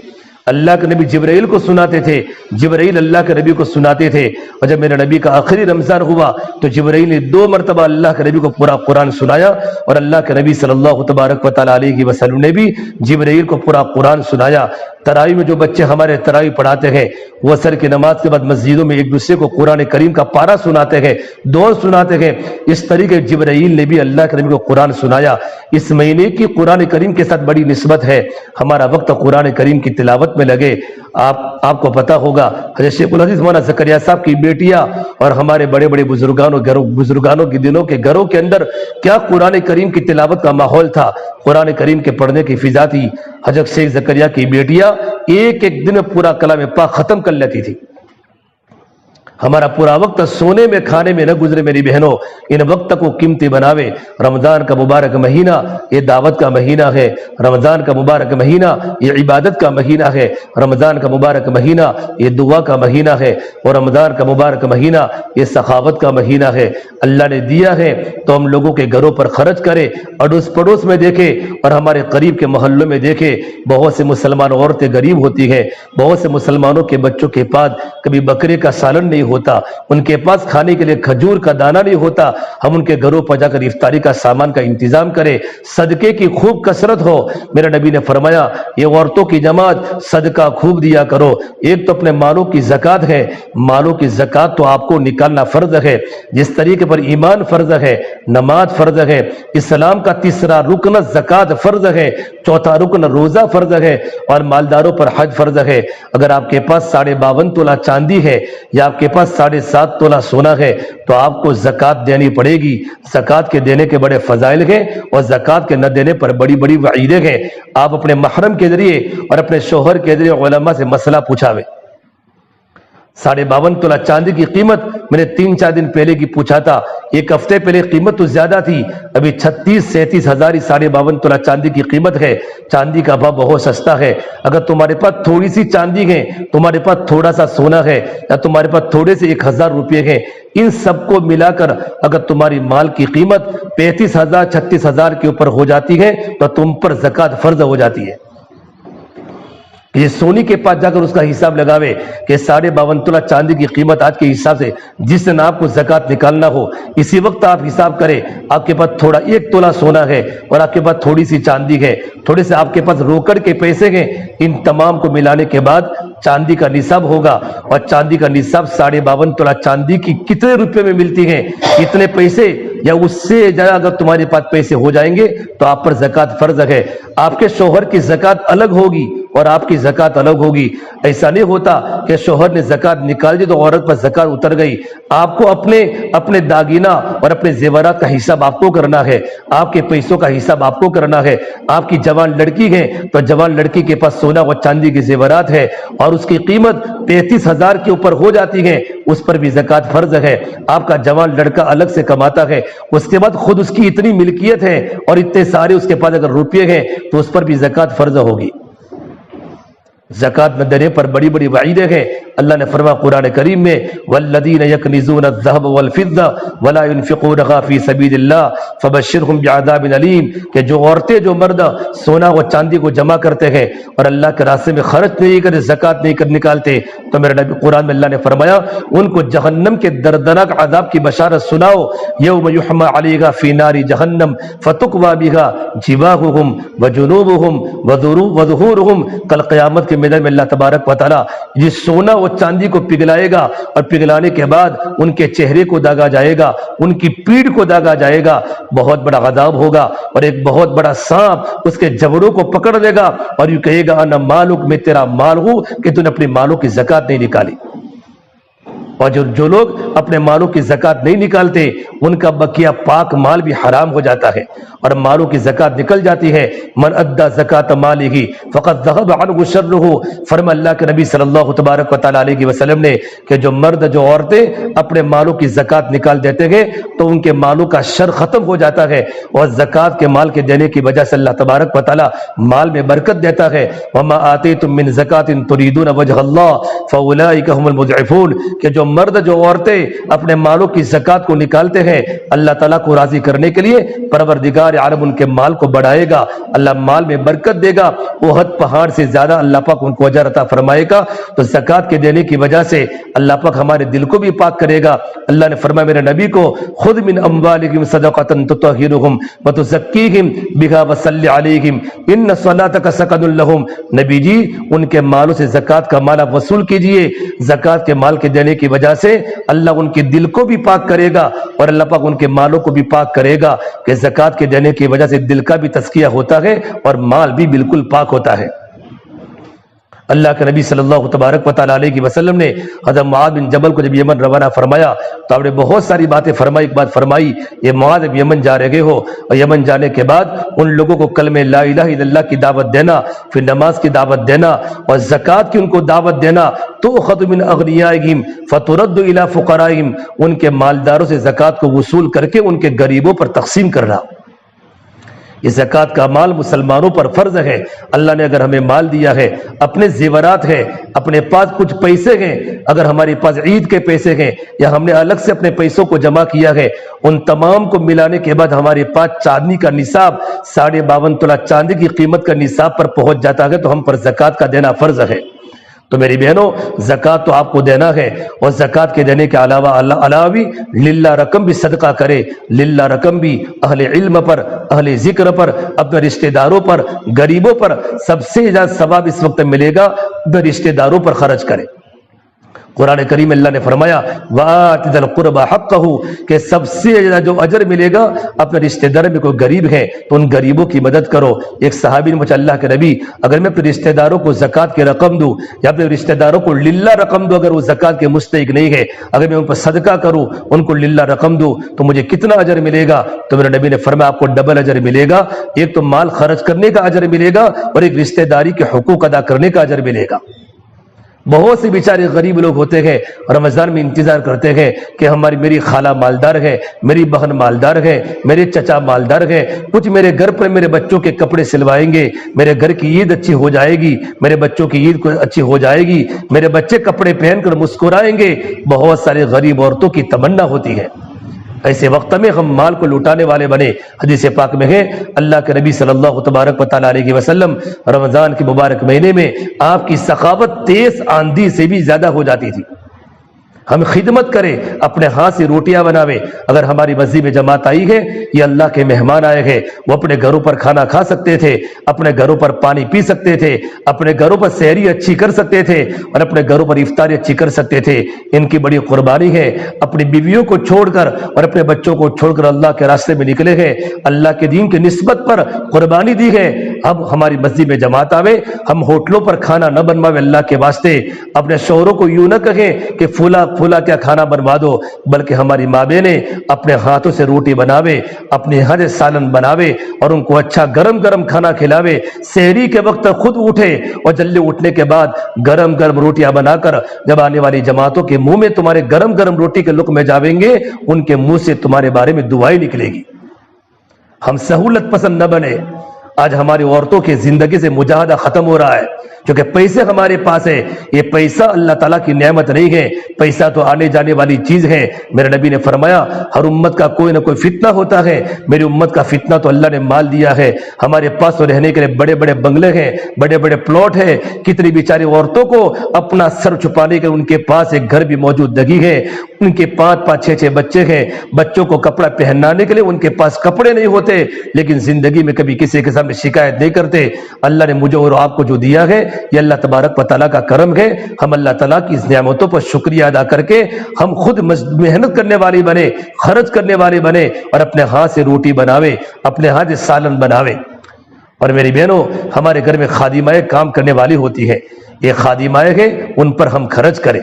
اللہ کے نبی جبرائیل کو سناتے تھے، جبرائیل اللہ کے نبی کو سناتے تھے، اور جب میرے نبی کا آخری رمضان ہوا تو جبرائیل نے 2 مرتبہ اللہ کے نبی کو پورا قرآن سنایا، اور اللہ کے نبی صلی اللہ تبارک و تعالی علیہ وسلم نے بھی جبرائیل کو پورا قرآن سنایا۔ تراویح میں جو بچے ہمارے تراویح پڑھاتے ہیں وہ عصر کی نماز کے بعد مسجدوں میں ایک دوسرے کو قرآن کریم کا پارہ سناتے ہیں، دور سناتے ہیں، اس طریقے جبرائیل نے بھی اللہ کے نبی کو قرآن سنایا۔ اس مہینے کی قرآن کریم کے ساتھ بڑی نسبت ہے، ہمارا وقت قرآن کریم کی تلاوت میں لگے۔ آپ کو پتا ہوگا حضرت شیخ العزیز مولانا زکریا صاحب کی بیٹیاں اور ہمارے بڑے بڑے بزرگانوں کے دنوں کے گھروں کے اندر کیا قرآن کریم کی تلاوت کا ماحول تھا، قرآن کریم کے پڑھنے کی فضا تھی۔ حضرت شیخ زکریا کی بیٹیاں ایک دن پورا کلام پاک ختم کر لیتی تھی۔ ہمارا پورا وقت سونے میں کھانے میں نہ گزرے میری بہنوں، ان وقت کو قیمتی بناوے۔ رمضان کا مبارک مہینہ یہ دعوت کا مہینہ ہے، رمضان کا مبارک مہینہ یہ عبادت کا مہینہ ہے، رمضان کا مبارک مہینہ یہ دعا کا مہینہ ہے، اور رمضان کا مبارک مہینہ یہ سخاوت کا مہینہ ہے۔ اللہ نے دیا ہے تو ہم لوگوں کے گھروں پر خرچ کرے، اڑوس پڑوس میں دیکھے اور ہمارے قریب کے محلوں میں دیکھے، بہت سے مسلمان عورتیں غریب ہوتی ہیں، بہت سے مسلمانوں کے بچوں کے پاس کبھی بکرے کا سالن نہیں ہوتا، ان کے پاس کھانے کے لیے کھجور کا دانہ نہیں ہوتا۔ ہم ان کے گھروں پر جا کر افطاری کا سامان کا انتظام کریں، صدقے کی خوب کثرت ہو۔ میرے نبی نے فرمایا یہ عورتوں کی جماعت صدقہ خوب دیا کرو۔ ایک تو اپنے مالوں کی زکوٰۃ ہے، مالوں کی زکوٰۃ تو آپ کو نکالنا فرض ہے، جس طریقے پر ایمان فرض ہے، نماز فرض ہے، اسلام کا تیسرا رکن زکوٰۃ فرض ہے، چوتھا رکن روزہ فرض ہے، اور مالداروں پر حج فرض ہے۔ اگر آپ کے پاس 52.5 تولہ چاندی ہے یا آپ کے پاس 7.5 تولہ سونا ہے تو آپ کو زکوٰۃ دینی پڑے گی۔ زکوٰۃ کے دینے کے بڑے فضائل ہیں اور زکوٰۃ کے نہ دینے پر بڑی بڑی وعیدیں ہیں۔ آپ اپنے محرم کے ذریعے اور اپنے شوہر کے ذریعے علماء سے مسئلہ پوچھاوے۔ 52.5 تولہ چاندی کی قیمت میں نے 3-4 دن پہلے کی پوچھا تھا، ایک ہفتے پہلے قیمت تو زیادہ تھی، ابھی 36-37 ہزار 52.5 تولہ چاندی کی قیمت ہے۔ چاندی کا بھاؤ بہت سستا ہے۔ اگر تمہارے پاس تھوڑی سی چاندی ہے، تمہارے پاس تھوڑا سا سونا ہے، یا تمہارے پاس تھوڑے سے 1000 روپے ہیں، ان سب کو ملا کر اگر تمہاری مال کی قیمت 35,000-36,000 کے اوپر ہو جاتی ہے تو تم پر زکوٰۃ فرض ہو جاتی ہے۔ یہ سونی کے پاس جا کر اس کا حساب لگاوے کہ 52.5 تولہ چاندی کی قیمت آج کے حساب سے جس دن آپ کو زکوٰۃ نکالنا ہو، اسی وقت آپ حساب کریں آپ کے پاس تھوڑا 1 تولہ سونا ہے اور آپ کے پاس تھوڑی سی چاندی ہے، تھوڑے سے آپ کے پاس روکڑ کے پیسے ہیں، ان تمام کو ملانے کے بعد چاندی کا نصاب ہوگا، اور چاندی کا نصاب 52.5 تولہ چاندی کی کتنے روپے میں ملتی ہیں، اتنے پیسے یا اس سے زیادہ اگر تمہارے پاس پیسے ہو جائیں گے تو آپ پر زکوٰۃ فرض ہے۔ آپ کے شوہر کی زکوٰۃ الگ ہوگی اور آپ کی زکوٰۃ الگ ہوگی۔ ایسا نہیں ہوتا کہ شوہر نے زکوٰۃ نکال دی تو عورت پر زکوٰۃ اتر گئی۔ آپ کو اپنے داگینہ اور اپنے زیورات کا حساب آپ کو کرنا ہے، آپ کے پیسوں کا حساب آپ کو کرنا ہے۔ آپ کی جوان لڑکی ہے تو جوان لڑکی کے پاس سونا اور چاندی کے زیورات ہے اور اس کی قیمت 35,000 کے اوپر ہو جاتی ہے، اس پر بھی زکوٰۃ فرض ہے۔ آپ کا جوان لڑکا الگ سے کماتا ہے، اس کے بعد خود اس کی اتنی ملکیت ہے اور اتنے سارے اس کے پاس اگر روپے ہیں تو اس پر بھی زکوٰۃ فرض ہوگی۔ زکات نہ دینے پر بڑی بڑی وعیدیں ہیں۔ اللہ نے فرمایا قرآن کریم میں والذین یکنزون الذهب والفضة ولا ينفقونها فی سبیل اللہ فبشرهم بعذاب علیم، کہ جو عورتیں جو مرد سونا و چاندی کو جمع کرتے ہیں اور اللہ کے راستے میں خرچ نہیں کرتے، زکات نہیں نکالتے، تو میرے نبی قرآن میں اللہ نے فرمایا ان کو جہنم کے دردناک عذاب کی بشارت سناؤ۔ یوم یحمى علیہا فی نار جہنم فتقوی بہا جباہہم وجنوبہم وظہورہم، کل قیامت کے میدان میں اللہ تبارک و تعالی جس سونا و چاندی کو پگھلائے گا اور پگھلانے کے بعد ان کے چہرے کو داغا جائے گا، ان کی پیٹھ کو داغا جائے گا، بہت بڑا عذاب ہوگا، اور ایک بہت بڑا سانپ اس کے جبڑوں کو پکڑ لے گا اور یہ کہے گا انا مالک، میں تیرا مال ہوں کہ تو نے اپنے مالوں کی زکات نہیں نکالی۔ اور جو لوگ اپنے مالوں کی زکات نہیں نکالتے ان کا بقیہ پاک مال بھی حرام ہو جاتا ہے، اور مالوں کی زکات نکل جاتی ہے۔ من ادى زکات مالہ فقد ذهب عنه شرہ، فرما اللہ کے نبی صلی اللہ تبارک و تعالی علیہ وسلم نے کہ جو مرد جو عورتیں اپنے مالوں کی زکات نکال دیتے ہیں تو ان کے مالوں کا شر ختم ہو جاتا ہے، اور زکات کے مال کے دینے کی وجہ سے اللہ تبارک و تعالی مال میں برکت دیتا ہے۔ وما آتیتم من زکات تریدون وجہ اللہ فاولئک هم المضعفون، کہ جو مرد جو عورتیں اپنے مالوں کی زکات کو نکالتے ہیں اللہ تعالیٰ کو راضی کرنے کے لیے پروردگار عالم ان کے مال کو بڑھائے گا، اللہ مال میں برکت دے گا، احد پہاڑ سے زیادہ اللہ پاک ان کو اجر عطا فرمائے گا۔ تو زکات کے دینے کی وجہ سے اللہ پاک ہمارے دل کو بھی پاک کرے گا۔ اللہ نے فرمایا میرے نبی کو خذ من اموالہم صدقۃ تطہرہم وتزکیہم بہا وصلی علیہم ان صلاتک سکن لہم، نبی جی ان کے مالوں سے زکات کا مال آپ وصول کیجئے، زکات کے مال کے دینے کی وجہ سے اللہ ان کے دل کو بھی پاک کرے گا اور اللہ پاک ان کے مالوں کو بھی پاک کرے گا، کہ زکات کے دینے کی وجہ سے دل کا بھی تزکیہ ہوتا ہے اور مال بھی بالکل پاک ہوتا ہے۔ اللہ کے نبی صلی اللہ تبارک و تعالی علیہ وسلم نے حضرت معاذ بن جبل کو جب یمن روانہ فرمایا تو آپ نے بہت ساری باتیں فرمائی۔ ایک بات فرمائی، یہ معاذ اب یمن جا رہے ہو اور یمن جانے کے بعد ان لوگوں کو کلمہ لا الہ الا اللہ کی دعوت دینا، پھر نماز کی دعوت دینا اور زکات کی ان کو دعوت دینا، تؤخذ من اغنیائہم فترد الی فقرائہم، ان کے مالداروں سے زکات کو وصول کر کے ان کے غریبوں پر تقسیم کرنا۔ یہ زکات کا مال مسلمانوں پر فرض ہے۔ اللہ نے اگر ہمیں مال دیا ہے، اپنے زیورات ہے، اپنے پاس کچھ پیسے ہیں، اگر ہمارے پاس عید کے پیسے ہیں یا ہم نے الگ سے اپنے پیسوں کو جمع کیا ہے، ان تمام کو ملانے کے بعد ہمارے پاس چاندی کا نصاب 52.5 تولہ چاندی کی قیمت کا نصاب پر پہنچ جاتا ہے تو ہم پر زکات کا دینا فرض ہے۔ تو میری بہنوں زکات تو آپ کو دینا ہے، اور زکات کے دینے کے علاوہ بھی للہ رقم بھی صدقہ کرے، للہ رقم بھی اہل علم پر، اہل ذکر پر، اپنے رشتہ داروں پر، غریبوں پر سب سے زیادہ ثواب اس وقت ملے گا اپنے رشتہ داروں پر خرچ کرے۔ قرآن کریم اللہ نے فرمایا وَآتِ ذَا الْقُرْبَى حَقَّهُ، کہ سب سے زیادہ جو اجر ملے گا اپنے رشتہ دار میں کوئی غریب ہے تو ان غریبوں کی مدد کرو۔ ایک صحابی نے مجھے اللہ کے نبی اگر میں اپنے رشتہ داروں کو زکات کی رقم دوں یا اپنے رشتہ داروں کو للہ رقم دوں، اگر وہ زکات کے مستحق نہیں ہے، اگر میں ان پر صدقہ کروں ان کو للہ رقم دوں تو مجھے کتنا اجر ملے گا؟ تو میرے نبی نے فرمایا آپ کو ڈبل اجر ملے گا، ایک تو مال خرچ کرنے کا اجر ملے گا اور ایک رشتہ داری کے حقوق ادا کرنے کا اجر ملے گا۔ بہت سے بیچارے غریب لوگ ہوتے ہیں رمضان میں انتظار کرتے ہیں کہ میری خالہ مالدار ہے، میری بہن مالدار ہے، میرے چچا مالدار ہے، کچھ میرے گھر پر میرے بچوں کے کپڑے سلوائیں گے، میرے گھر کی عید اچھی ہو جائے گی، میرے بچوں کی عید اچھی ہو جائے گی، میرے بچے کپڑے پہن کر مسکرائیں گے، بہت سارے غریب عورتوں کی تمنا ہوتی ہے۔ ایسے وقت میں ہم مال کو لوٹانے والے بنے۔ حدیث پاک میں ہے اللہ کے نبی صلی اللہ تبارک و تعالی علیہ وسلم رمضان کے مبارک مہینے میں آپ کی سخاوت تیز آندھی سے بھی زیادہ ہو جاتی تھی۔ ہم خدمت کریں، اپنے ہاتھ سے روٹیاں بناویں۔ اگر ہماری مسجد میں جماعت آئی ہے، یہ اللہ کے مہمان آئے ہیں، وہ اپنے گھروں پر کھانا کھا سکتے تھے، اپنے گھروں پر پانی پی سکتے تھے، اپنے گھروں پر سحری اچھی کر سکتے تھے اور اپنے گھروں پر افطاری اچھی کر سکتے تھے۔ ان کی بڑی قربانی ہے، اپنی بیویوں کو چھوڑ کر اور اپنے بچوں کو چھوڑ کر اللہ کے راستے میں نکلے ہیں، اللہ کے دین کی نسبت پر قربانی دی ہے۔ اب ہماری مسجد میں جماعت آوے، ہم ہوٹلوں پر کھانا نہ بنواوے، اللہ کے واسطے اپنے شوہروں کو یوں نہ کہیں کہ پھولا کیا کھانا بنوا دو، بلکہ ہماری ماں بہنیں اپنے ہاتھوں سے روٹی بناوے، اپنے ہاتھ سے سالن بناوے اور ان کو اچھا گرم گرم کھانا کھلاوے۔ سحری کے وقت خود اٹھے اور جلدی اٹھنے کے بعد گرم گرم روٹیاں بنا کر جب آنے والی جماعتوں کے منہ میں تمہارے گرم گرم روٹی کے لقمے جاویں گے، ان کے منہ سے تمہارے بارے میں دعائیں نکلے گی۔ ہم سہولت پسند نہ بنے۔ آج ہماری عورتوں کی زندگی سے مجاہدہ ختم ہو رہا ہے، کیونکہ پیسے ہمارے پاس ہے، یہ پیسہ اللہ تعالیٰ کی نعمت نہیں ہے، پیسہ تو آنے جانے والی چیز ہے۔ میرے نبی نے فرمایا ہر امت کا کوئی نہ کوئی فتنہ ہوتا ہے، میری امت کا فتنہ تو اللہ نے مال دیا ہے۔ ہمارے پاس تو رہنے کے لیے بڑے بڑے بنگلے ہیں، بڑے بڑے پلاٹ ہیں، کتنی بیچاری عورتوں کو اپنا سر چھپانے کے ان کے پاس ایک گھر بھی موجود لگی ہے، ان کے 5-5 6 بچے ہیں، بچوں کو کپڑا پہنانے کے لیے ان کے پاس کپڑے نہیں ہوتے، لیکن زندگی میں کبھی کسی کے سامنے شکایت نہیں کرتے۔ اللہ نے مجھے اور آپ کو جو دیا ہے یہ اللہ تبارک و تعالیٰ کا کرم ہے۔ ہم اللہ تعالیٰ کی اس نعمتوں پر شکریہ ادا کر کے ہم خود محنت کرنے والے بنے، خرچ کرنے والے بنے، اور اپنے ہاتھ سے روٹی بناوے، اپنے ہاتھ سے سالن بناوے۔ اور میری بہنوں، ہمارے گھر میں خادمائیں کام کرنے والی ہوتی ہے، یہ خادمائیں ہیں، ان پر ہم خرچ کریں۔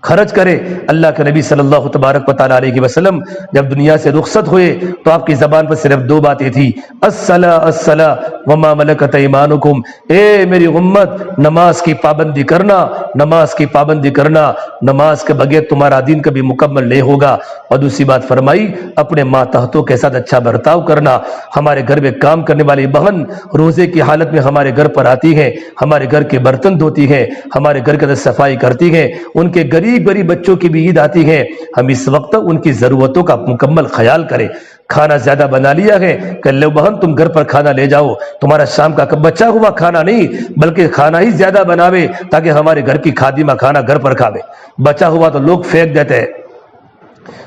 اللہ کے نبی صلی اللہ تبارک و تعالیٰ علیہ وسلم جب دنیا سے رخصت ہوئے تو آپ کی زبان پر صرف 2 باتیں تھی، الصلاۃ الصلاۃ وما ملکت ایمانکم، اے میری امت نماز کی پابندی کرنا، نماز کی پابندی کرنا، نماز کے بغیر تمہارا دین کبھی مکمل نہیں ہوگا۔ اور دوسری بات فرمائی اپنے ماتحتوں کے ساتھ اچھا برتاؤ کرنا۔ ہمارے گھر میں کام کرنے والی بہن روزے کی حالت میں ہمارے گھر پر آتی ہے، ہمارے گھر کے برتن دھوتی ہے، ہمارے گھر کے اندر صفائی کرتی ہے، ان کے غریب بچوں کی بھی عید آتی ہے، ہم اس وقت ان کی ضرورتوں کا مکمل خیال کریں۔ کھانا زیادہ بنا لیا ہے کہ لو بہن تم گھر پر کھانا لے جاؤ، تمہارا شام کا بچا ہوا کھانا نہیں بلکہ کھانا ہی زیادہ بناوے تاکہ ہمارے گھر کی خادمہ کھانا گھر پر کھاوے، بچا ہوا تو لوگ پھینک دیتے ہیں۔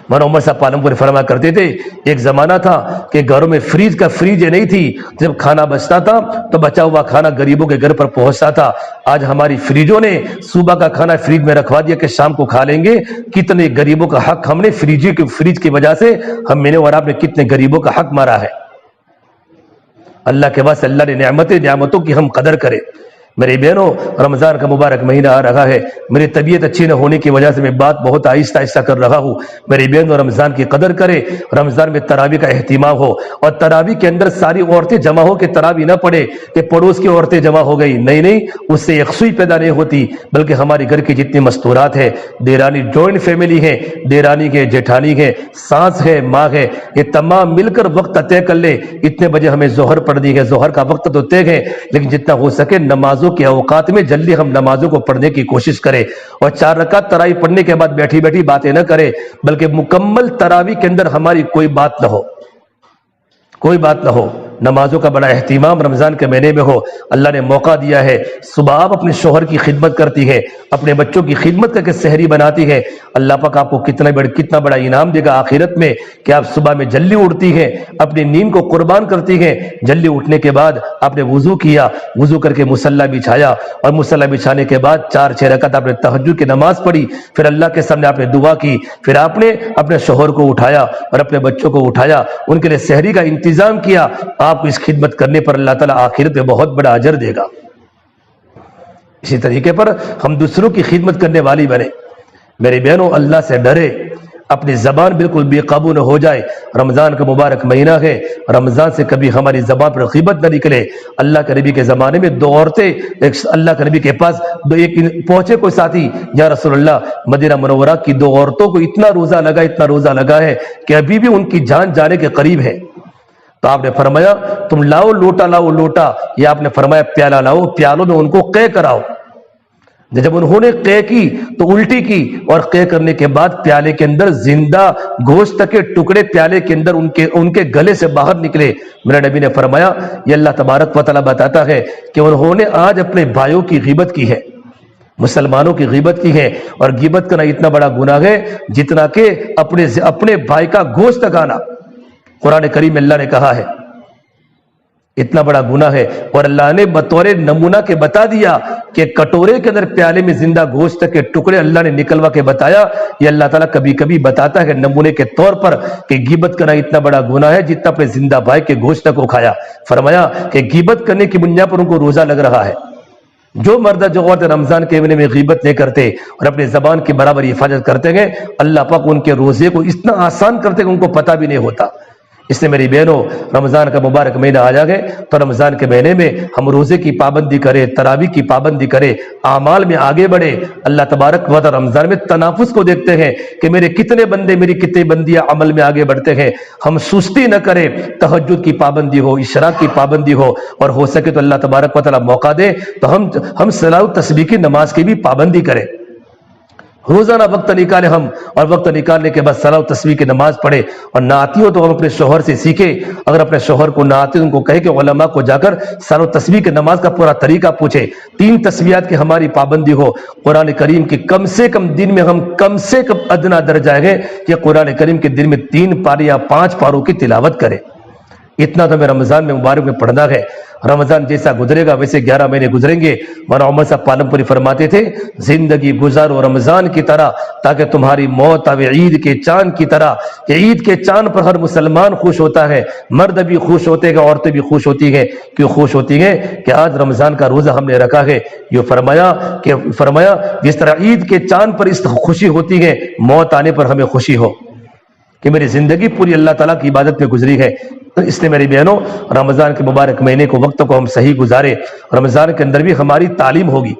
مولانا عمر صاحب پالم پور فرمایا کرتے تھے ایک زمانہ تھا کہ گھروں میں فریج نہیں تھی، جب کھانا بچتا تھا تو بچا ہوا کھانا غریبوں کے گھر پر پہنچتا تھا۔ آج ہماری فریجوں نے صبح کا کھانا فریج میں رکھوا دیا کہ شام کو کھا لیں گے۔ کتنے غریبوں کا حق ہم نے فریج کی وجہ سے میں نے اور آپ نے کتنے غریبوں کا حق مارا ہے۔ اللہ کے بعد اللہ نے نعمتوں کی ہم قدر کریں۔ میری بہنوں، رمضان کا مبارک مہینہ آ رہا ہے، میری طبیعت اچھی نہ ہونے کی وجہ سے میں بات بہت آہستہ آہستہ کر رہا ہوں۔ میری بہنوں، رمضان کی قدر کرے، رمضان میں تراویح کا اہتمام ہو، اور تراویح کے اندر ساری عورتیں جمع ہو کے تراویح نہ پڑھے کہ پڑوس کی عورتیں جمع ہو گئی، نہیں، اس سے یکسوئی پیدا نہیں ہوتی، بلکہ ہمارے گھر کی جتنی مستورات ہے، دیرانی جوائنٹ فیملی ہے، دیرانی ہے، جیٹھانی ہے، ساس ہے، ماں ہے، یہ تمام مل کر وقت طے کر لے اتنے بجے ہمیں ظہر پڑھنی ہے، ظہر کا وقت تو طے ہے، لیکن جتنا ہو سکے نمازوں کے اوقات میں جلدی ہم نمازوں کو پڑھنے کی کوشش کریں، اور 4 رکعت تراویح پڑھنے کے بعد بیٹھی باتیں نہ کریں، بلکہ مکمل تراویح کے اندر ہماری کوئی بات نہ ہو۔ نمازوں کا بڑا اہتمام رمضان کے مہینے میں ہو۔ اللہ نے موقع دیا ہے، صبح آپ اپنے شوہر کی خدمت کرتی ہے، اپنے بچوں کی خدمت کر کے سحری بناتی ہے، اللہ پاک آپ کو کتنا بڑا انعام دے گا آخرت میں کہ آپ صبح میں جلدی اٹھتی ہے، اپنی نیند کو قربان کرتی ہے۔ جلدی اٹھنے کے بعد آپ نے وضو کیا، وضو کر کے مصلی بچھایا، اور مصلی بچھانے کے بعد 4-6 رکعت آپ نے تہجد کی نماز پڑھی، پھر اللہ کے سامنے آپ نے دعا کی، پھر آپ نے اپنے شوہر کو اٹھایا اور اپنے بچوں کو اٹھایا، ان کے لیے سحری کا انتظام کیا۔ آپ کو اس خدمت کرنے پر اللہ تعالیٰ آخرت میں بہت بڑا اجر دے گا۔ اسی طریقے پر ہم دوسروں کی خدمت کرنے والی بنے۔ میری بہنوں، اللہ سے ڈرے، اپنی زبان بالکل بے قابو نہ ہو جائے۔ رمضان کا مبارک مہینہ ہے، رمضان سے کبھی ہماری زبان پر غیبت نہ نکلے۔ اللہ کے نبی کے زمانے میں 2 عورتیں اللہ کے نبی کے پاس پہنچے کوئی ساتھی، یا رسول اللہ، مدینہ منورہ کی 2 عورتوں کو اتنا روزہ لگا ہے کہ ابھی بھی ان کی جان جانے کے قریب ہے۔ تو آپ نے فرمایا تم لاؤ لوٹا، یا آپ نے فرمایا پیالہ لاؤ، پیالوں میں ان کو قے کراؤ۔ جب انہوں نے قے کی تو الٹی کی، اور قے کرنے کے بعد پیالے کے اندر زندہ گوشت کے ٹکڑے پیالے کے اندر ان کے گلے سے باہر نکلے۔ میرے نبی نے فرمایا یہ اللہ تبارک و تعالیٰ بتاتا ہے کہ انہوں نے آج اپنے بھائیوں کی غیبت کی ہے، مسلمانوں کی غیبت کی ہے، اور غیبت کرنا اتنا بڑا گناہ ہے جتنا کہ اپنے بھائی کا گوشت کھانا۔ قرآن کریم اللہ نے کہا ہے اتنا بڑا گناہ ہے، اور اللہ نے بطور نمونہ کے بتا دیا کہ کٹورے کے اندر پیالے میں زندہ گوشت کے ٹکڑے اللہ نے نکلوا کے بتایا۔ یہ اللہ تعالیٰ کبھی کبھی بتاتا ہے نمونے کے طور پر کہ غیبت کرنا اتنا بڑا گناہ ہے جتنا اپنے زندہ بھائی کے گوشت کو کھایا۔ فرمایا کہ غیبت کرنے کی بنیاد پر ان کو روزہ لگ رہا ہے۔ جو مرد جو عورت رمضان کے مہینے میں غیبت نہیں کرتے اور اپنے زبان کی برابر حفاظت کرتے ہیں، اللہ پاک ان کے روزے کو اتنا آسان کرتے کہ ان کو پتہ بھی نہیں ہوتا۔ اس لیے میری بہنوں رمضان کا مبارک مہینہ آ جائے تو رمضان کے مہینے میں ہم روزے کی پابندی کریں، تراویح کی پابندی کریں، اعمال میں آگے بڑھے۔ اللہ تبارک و تعالی رمضان میں تنافس کو دیکھتے ہیں کہ میرے کتنے بندے، میری کتنی بندیاں عمل میں آگے بڑھتے ہیں۔ ہم سستی نہ کریں، تہجد کی پابندی ہو، اشراق کی پابندی ہو، اور ہو سکے تو اللہ تبارک و تعالی موقع دے تو ہم صلاۃ التسبیح کی نماز کی بھی پابندی کریں۔ روزانہ وقت نکالے ہم، اور وقت نکالنے کے بعد صلاۃ التسبیح کی نماز پڑھے، اور نہ آتی ہو تو ہم اپنے شوہر سے سیکھیں۔ اگر اپنے شوہر کو نہ آتی ان کو کہے کہ علماء کو جا کر صلاۃ التسبیح کی نماز کا پورا طریقہ پوچھے۔ 3 تسبیحات کی ہماری پابندی ہو، قرآن کریم کی کم سے کم دن میں ہم کم سے کم ادنا درجہ ہے کہ قرآن کریم کے دن میں 3 پارے یا 5 پاروں کی تلاوت کرے۔ اتنا تو ہمیں رمضان میں مبارک میں پڑھنا ہے۔ رمضان جیسا گزرے گا ویسے 11 مہینے گزریں گے۔ مولانا عمر صاحب پالم پوری فرماتے تھے، زندگی گزارو رمضان کی طرح تاکہ تمہاری موت آوے عید کے چاند کی طرح، کہ عید کے چاند پر ہر مسلمان خوش ہوتا ہے، مرد بھی خوش ہوتے ہیں، عورتیں بھی خوش ہوتی ہیں۔ کیوں خوش ہوتی ہیں؟ کہ آج رمضان کا روزہ ہم نے رکھا ہے۔ یہ فرمایا جس طرح عید کے چاند پر اس خوشی ہوتی ہے، موت آنے پر ہمیں خوشی ہو کہ میری زندگی پوری اللہ تعالیٰ کی عبادت میں گزری ہے۔ تو اس لیے میری بہنوں رمضان کے مبارک مہینے کو، وقت کو ہم صحیح گزارے۔ رمضان کے اندر بھی ہماری تعلیم ہوگی۔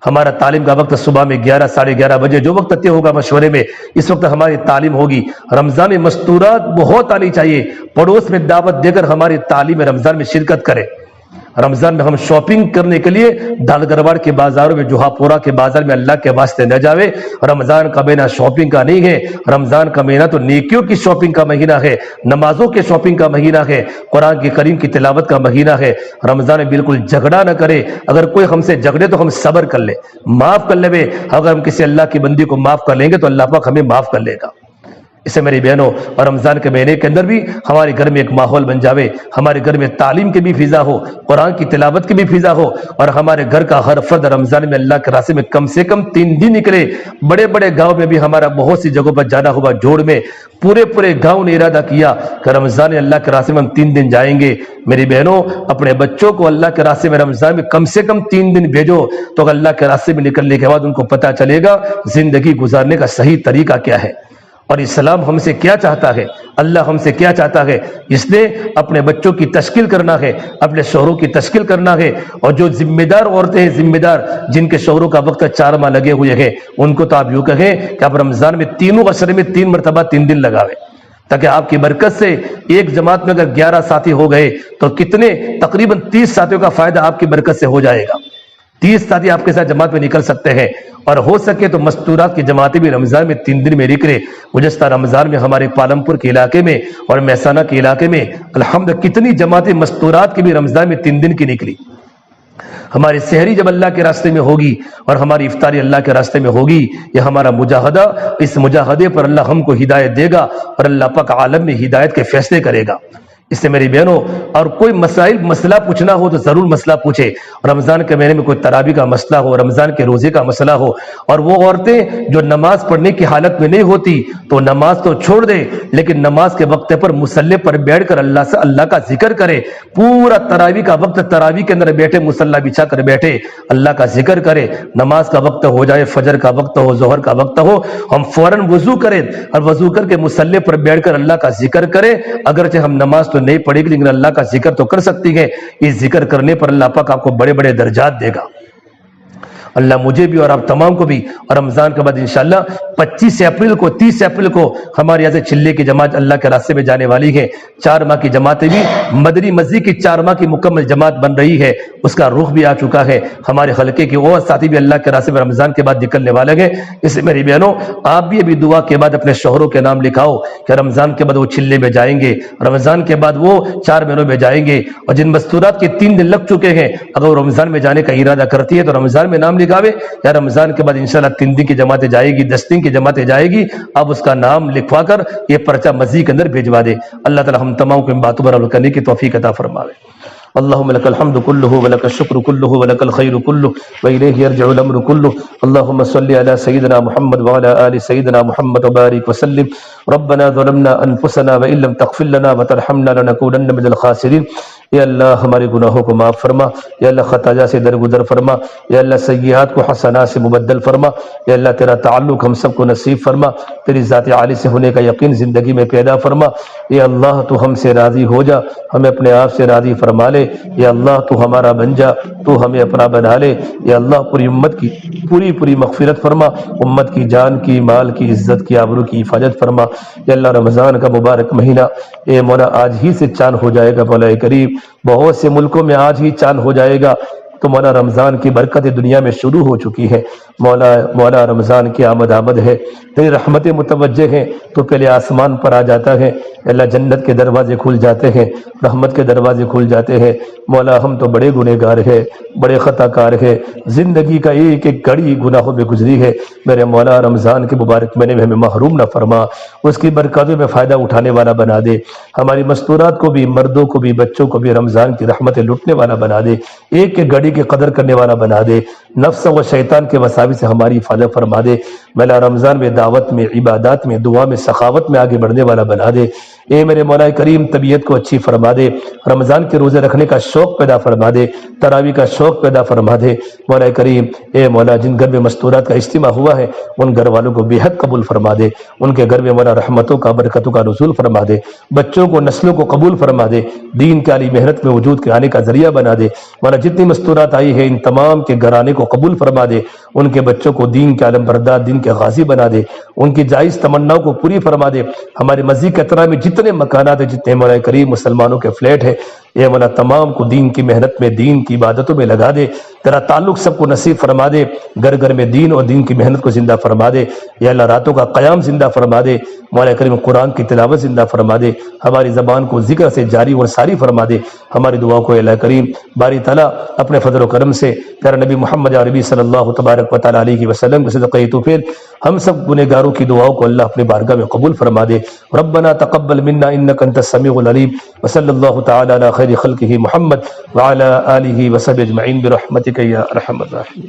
ہمارا تعلیم کا وقت صبح میں 11 ساڑھے 11 بجے جو وقت طے ہوگا مشورے میں، اس وقت ہماری تعلیم ہوگی۔ رمضان میں مستورات بہت آنی چاہیے، پڑوس میں دعوت دے کر ہماری تعلیم رمضان میں شرکت کرے۔ رمضان میں ہم شاپنگ کرنے کے لیے دال گرواڑ کے بازاروں میں، جوہا پورا کے بازار میں اللہ کے واسطے نہ جاوے۔ رمضان کا مہینہ شاپنگ کا نہیں ہے، رمضان کا مہینہ تو نیکیوں کی شاپنگ کا مہینہ ہے، نمازوں کے شاپنگ کا مہینہ ہے، قرآن کی کریم کی تلاوت کا مہینہ ہے۔ رمضان میں بالکل جھگڑا نہ کرے۔ اگر کوئی ہم سے جھگڑے تو ہم صبر کر لیں، معاف کر لیں۔ اگر ہم کسی اللہ کی بندی کو معاف کر لیں گے تو اللہ پاک ہمیں معاف کر لے گا۔ اسے میری بہنوں، اور رمضان کے مہینے کے اندر بھی ہمارے گھر میں ایک ماحول بن جاوے، ہمارے گھر میں تعلیم کی بھی فضا ہو، قرآن کی تلاوت کی بھی فضا ہو، اور ہمارے گھر کا ہر فرد رمضان میں اللہ کے راستے میں کم سے کم 3 دن نکلے۔ بڑے بڑے گاؤں میں بھی ہمارا بہت سی جگہوں پر جانا ہوا، جوڑ میں پورے گاؤں نے ارادہ کیا کہ رمضان میں اللہ کے راستے میں ہم 3 دن جائیں گے۔ میری بہنوں، اپنے بچوں کو اللہ کے راستے میں رمضان میں کم سے کم 3 دن بھیجو، تو اللہ کے راستے میں نکلنے کے بعد ان کو پتہ چلے گا زندگی گزارنے کا صحیح طریقہ کیا ہے، اور اسلام ہم سے کیا چاہتا ہے، اللہ ہم سے کیا چاہتا ہے۔ اس لیے اپنے بچوں کی تشکیل کرنا ہے، اپنے شوہروں کی تشکیل کرنا ہے، اور جو ذمہ دار عورتیں ہیں، ذمہ دار جن کے شوہروں کا وقت 4 ماہ لگے ہوئے ہیں، ان کو تو آپ یوں کہیں کہ آپ رمضان میں تینوں عشرے میں 3 مرتبہ 3 دن لگاویں، تاکہ آپ کی برکت سے ایک جماعت میں اگر 11 ساتھی ہو گئے تو کتنے، تقریباً 30 ساتھیوں کا فائدہ آپ کی برکت سے ہو جائے گا۔ 30 ساتھی آپ کے ساتھ جماعت میں نکل سکتے ہیں، اور ہو سکے تو مستورات کی جماعتیں بھی رمضان میں 3 دن میں نکلے۔ گزشتہ رمضان میں ہمارے پالم پور کے علاقے میں اور مہسانہ کے علاقے میں الحمدللہ کتنی جماعتیں مستورات کی بھی رمضان میں 3 دن کی نکلی۔ ہماری سحری جب اللہ کے راستے میں ہوگی اور ہماری افطاری اللہ کے راستے میں ہوگی، یہ ہمارا مجاہدہ، اس مجاہدے پر اللہ ہم کو ہدایت دے گا، اور اللہ پاک عالم میں ہدایت کے فیصلے کرے گا۔ اس سے میری بہنوں، اور کوئی مسئلہ پوچھنا ہو تو ضرور مسئلہ پوچھے۔ رمضان کے مہینے میں کوئی تراویح کا مسئلہ ہو، رمضان کے روزے کا مسئلہ ہو، اور وہ عورتیں جو نماز پڑھنے کی حالت میں نہیں ہوتی تو نماز تو چھوڑ دے، لیکن نماز کے وقت پر مصلی پر بیٹھ کر اللہ کا ذکر کرے۔ پورا تراویح کا وقت تراویح کے اندر بیٹھے، مصلی بچھا کر بیٹھے، اللہ کا ذکر کرے۔ نماز کا وقت ہو جائے، فجر کا وقت ہو، ظہر کا وقت ہو، ہم فوراً وضو کریں، اور وضو کر کے مصلی پر بیٹھ کر اللہ کا ذکر کریں۔ اگرچہ ہم نماز نہیں پڑھے گی لیکن اللہ کا ذکر تو کر سکتی ہے۔ اس ذکر کرنے پر اللہ پاک آپ کو بڑے بڑے درجات دے گا۔ اللہ مجھے بھی اور آپ تمام کو بھی، اور رمضان کے بعد انشاءاللہ 25 اپریل کو 30 اپریل کو ہمارے یہاں سے چلے کی جماعت اللہ کے راستے میں جانے والی ہے۔ 4 ماہ کی جماعتیں بھی، مدنی مسجد کی 4 ماہ کی مکمل جماعت بن رہی ہے، اس کا رخ بھی آ چکا ہے۔ ہمارے حلقے کے اور ساتھی بھی اللہ کے راستے میں رمضان کے بعد نکلنے والے ہیں۔ اس لیے میری بہنوں، آپ بھی ابھی دعا کے بعد اپنے شوہروں کے نام لکھاؤ کہ رمضان کے بعد وہ چلے میں جائیں گے، رمضان کے بعد وہ 4 مہینوں میں جائیں گے، اور جن مستورات کے 3 دن لگ چکے ہیں اگر وہ رمضان میں جانے کا ارادہ کرتی ہے تو رمضان میں نام لکھاوے، یا رمضان کے بعد انشاءاللہ 3 دن کی جماعتیں جائے گی، 10 دن کی جماعتیں جائے گی، اب اس کا نام لکھوا کر یہ پرچہ مسجد کے اندر بھیجوا دے۔ اللہ تعالی ہم تمام کو ان باتوں پر عمل کرنے کی توفیق عطا فرمائے۔ اللهم لك الحمد كله ولك الشكر كله ولك الخير كله وإليه يرجع الأمر كله اللهم صل على سيدنا محمد وعلى آل سيدنا محمد وبارك وسلم ربنا ظلمنا أنفسنا وإن لم تغفر لنا وترحمنا لنكونن من الخاسرين یا اللہ ہمارے گناہوں کو معاف فرما، یا اللہ خطایا سے درگزر فرما، یا اللہ سیئات کو حسنات سے مبدل فرما، یا اللہ تیرا تعلق ہم سب کو نصیب فرما، تیری ذات عالی سے ہونے کا یقین زندگی میں پیدا فرما۔ یا اللہ تو ہم سے راضی ہو جا، ہمیں اپنے آپ سے راضی فرما لے، یا اللہ تو ہمارا بن جا، تو ہمیں اپنا بنا لے، یا اللہ پوری امت کی پوری مغفرت فرما، امت کی جان کی، مال کی، عزت کی، آبرو کی حفاظت فرما۔ یا اللہ رمضان کا مبارک مہینہ اے مولا آج ہی سے چاند ہو جائے گا، مولا کریم بہت سے ملکوں میں آج ہی چاند ہو جائے گا، تو مولا رمضان کی برکت دنیا میں شروع ہو چکی ہے۔ مولا رمضان کی آمد ہے، تیری رحمتیں متوجہ ہیں تو پہلے آسمان پر آ جاتا ہے، اللہ جنت کے دروازے کھل جاتے ہیں، رحمت کے دروازے کھل جاتے ہیں۔ مولا ہم تو بڑے گنہگار ہیں، بڑے خطا کار ہیں، زندگی کا ایک ایک گھڑی گناہوں میں گزری ہے، میرے مولا رمضان کے مبارک مہینے میں ہمیں محروم نہ فرما، اس کی برکاتوں میں فائدہ اٹھانے والا بنا دے، ہماری مستورات کو بھی، مردوں کو بھی، بچوں کو بھی رمضان کی رحمتیں لٹنے والا بنا دے، ایک ایک گھڑی کی قدر کرنے والا بنا دے، نفس و شیطان کے وساوس سے ہماری حفاظت فرما دے، مولا رمضان میں دعوت میں، عبادات میں، دعا میں، سخاوت میں آگے بڑھنے والا بنا دے۔ اے میرے مولا کریم طبیعت کو اچھی فرما دے، رمضان کے روزے رکھنے کا شوق پیدا فرما دے، تراویح کا شوق پیدا فرما دے مولا کریم۔ اے مولا جن گھر میں مستورات کا اجتماع ہوا ہے ان گھر والوں کو بے حد قبول فرما دے، ان کے گھر میں مولا رحمتوں کا، برکتوں کا نزول فرما دے، بچوں کو، نسلوں کو قبول فرما دے، دین کی عالی محنت میں وجود کے آنے کا ذریعہ بنا دے مولا۔ جتنی مستورات آئی ہے ان تمام کے گھرانے کو قبول فرما دے، ان کے بچوں کو دین کے عالم بردار، دین کے غازی بنا دے، ان کی جائز تمناؤں کو پوری فرما دے۔ ہمارے مسجد کے اطراف میں جتنے مکانات ہیں، جتنے مولا کریم مسلمانوں کے فلیٹ ہے، اے مولا تمام کو دین کی محنت میں، دین کی عبادتوں میں لگا دے، تیرا تعلق سب کو نصیب فرما دے، گھر گھر میں دین اور دین کی محنت کو زندہ فرما دے، یا اللہ راتوں کا قیام زندہ فرما دے مولا کریم، قرآن کی تلاوت زندہ فرما دے، ہماری زبان کو ذکر سے جاری اور ساری فرما دے۔ ہماری دعا کو اللہ کریم باری تعالیٰ اپنے فضل و کرم سے پیارے نبی محمد عربی صلی اللہ تبارک و تعالیٰ علیہ وسلم کے صدقہ توفیل ہم سب گنہگاروں کی دعاؤں کو اللہ اپنے بارگاہ میں قبول فرما دے۔ ربنا تقبل منا انک انت السمیع العلیم، وصلی اللہ تعالی علی خیر خلقہ محمد وعلی آلہ وصحبہ اجمعین برحمتک یا ارحم الراحمین۔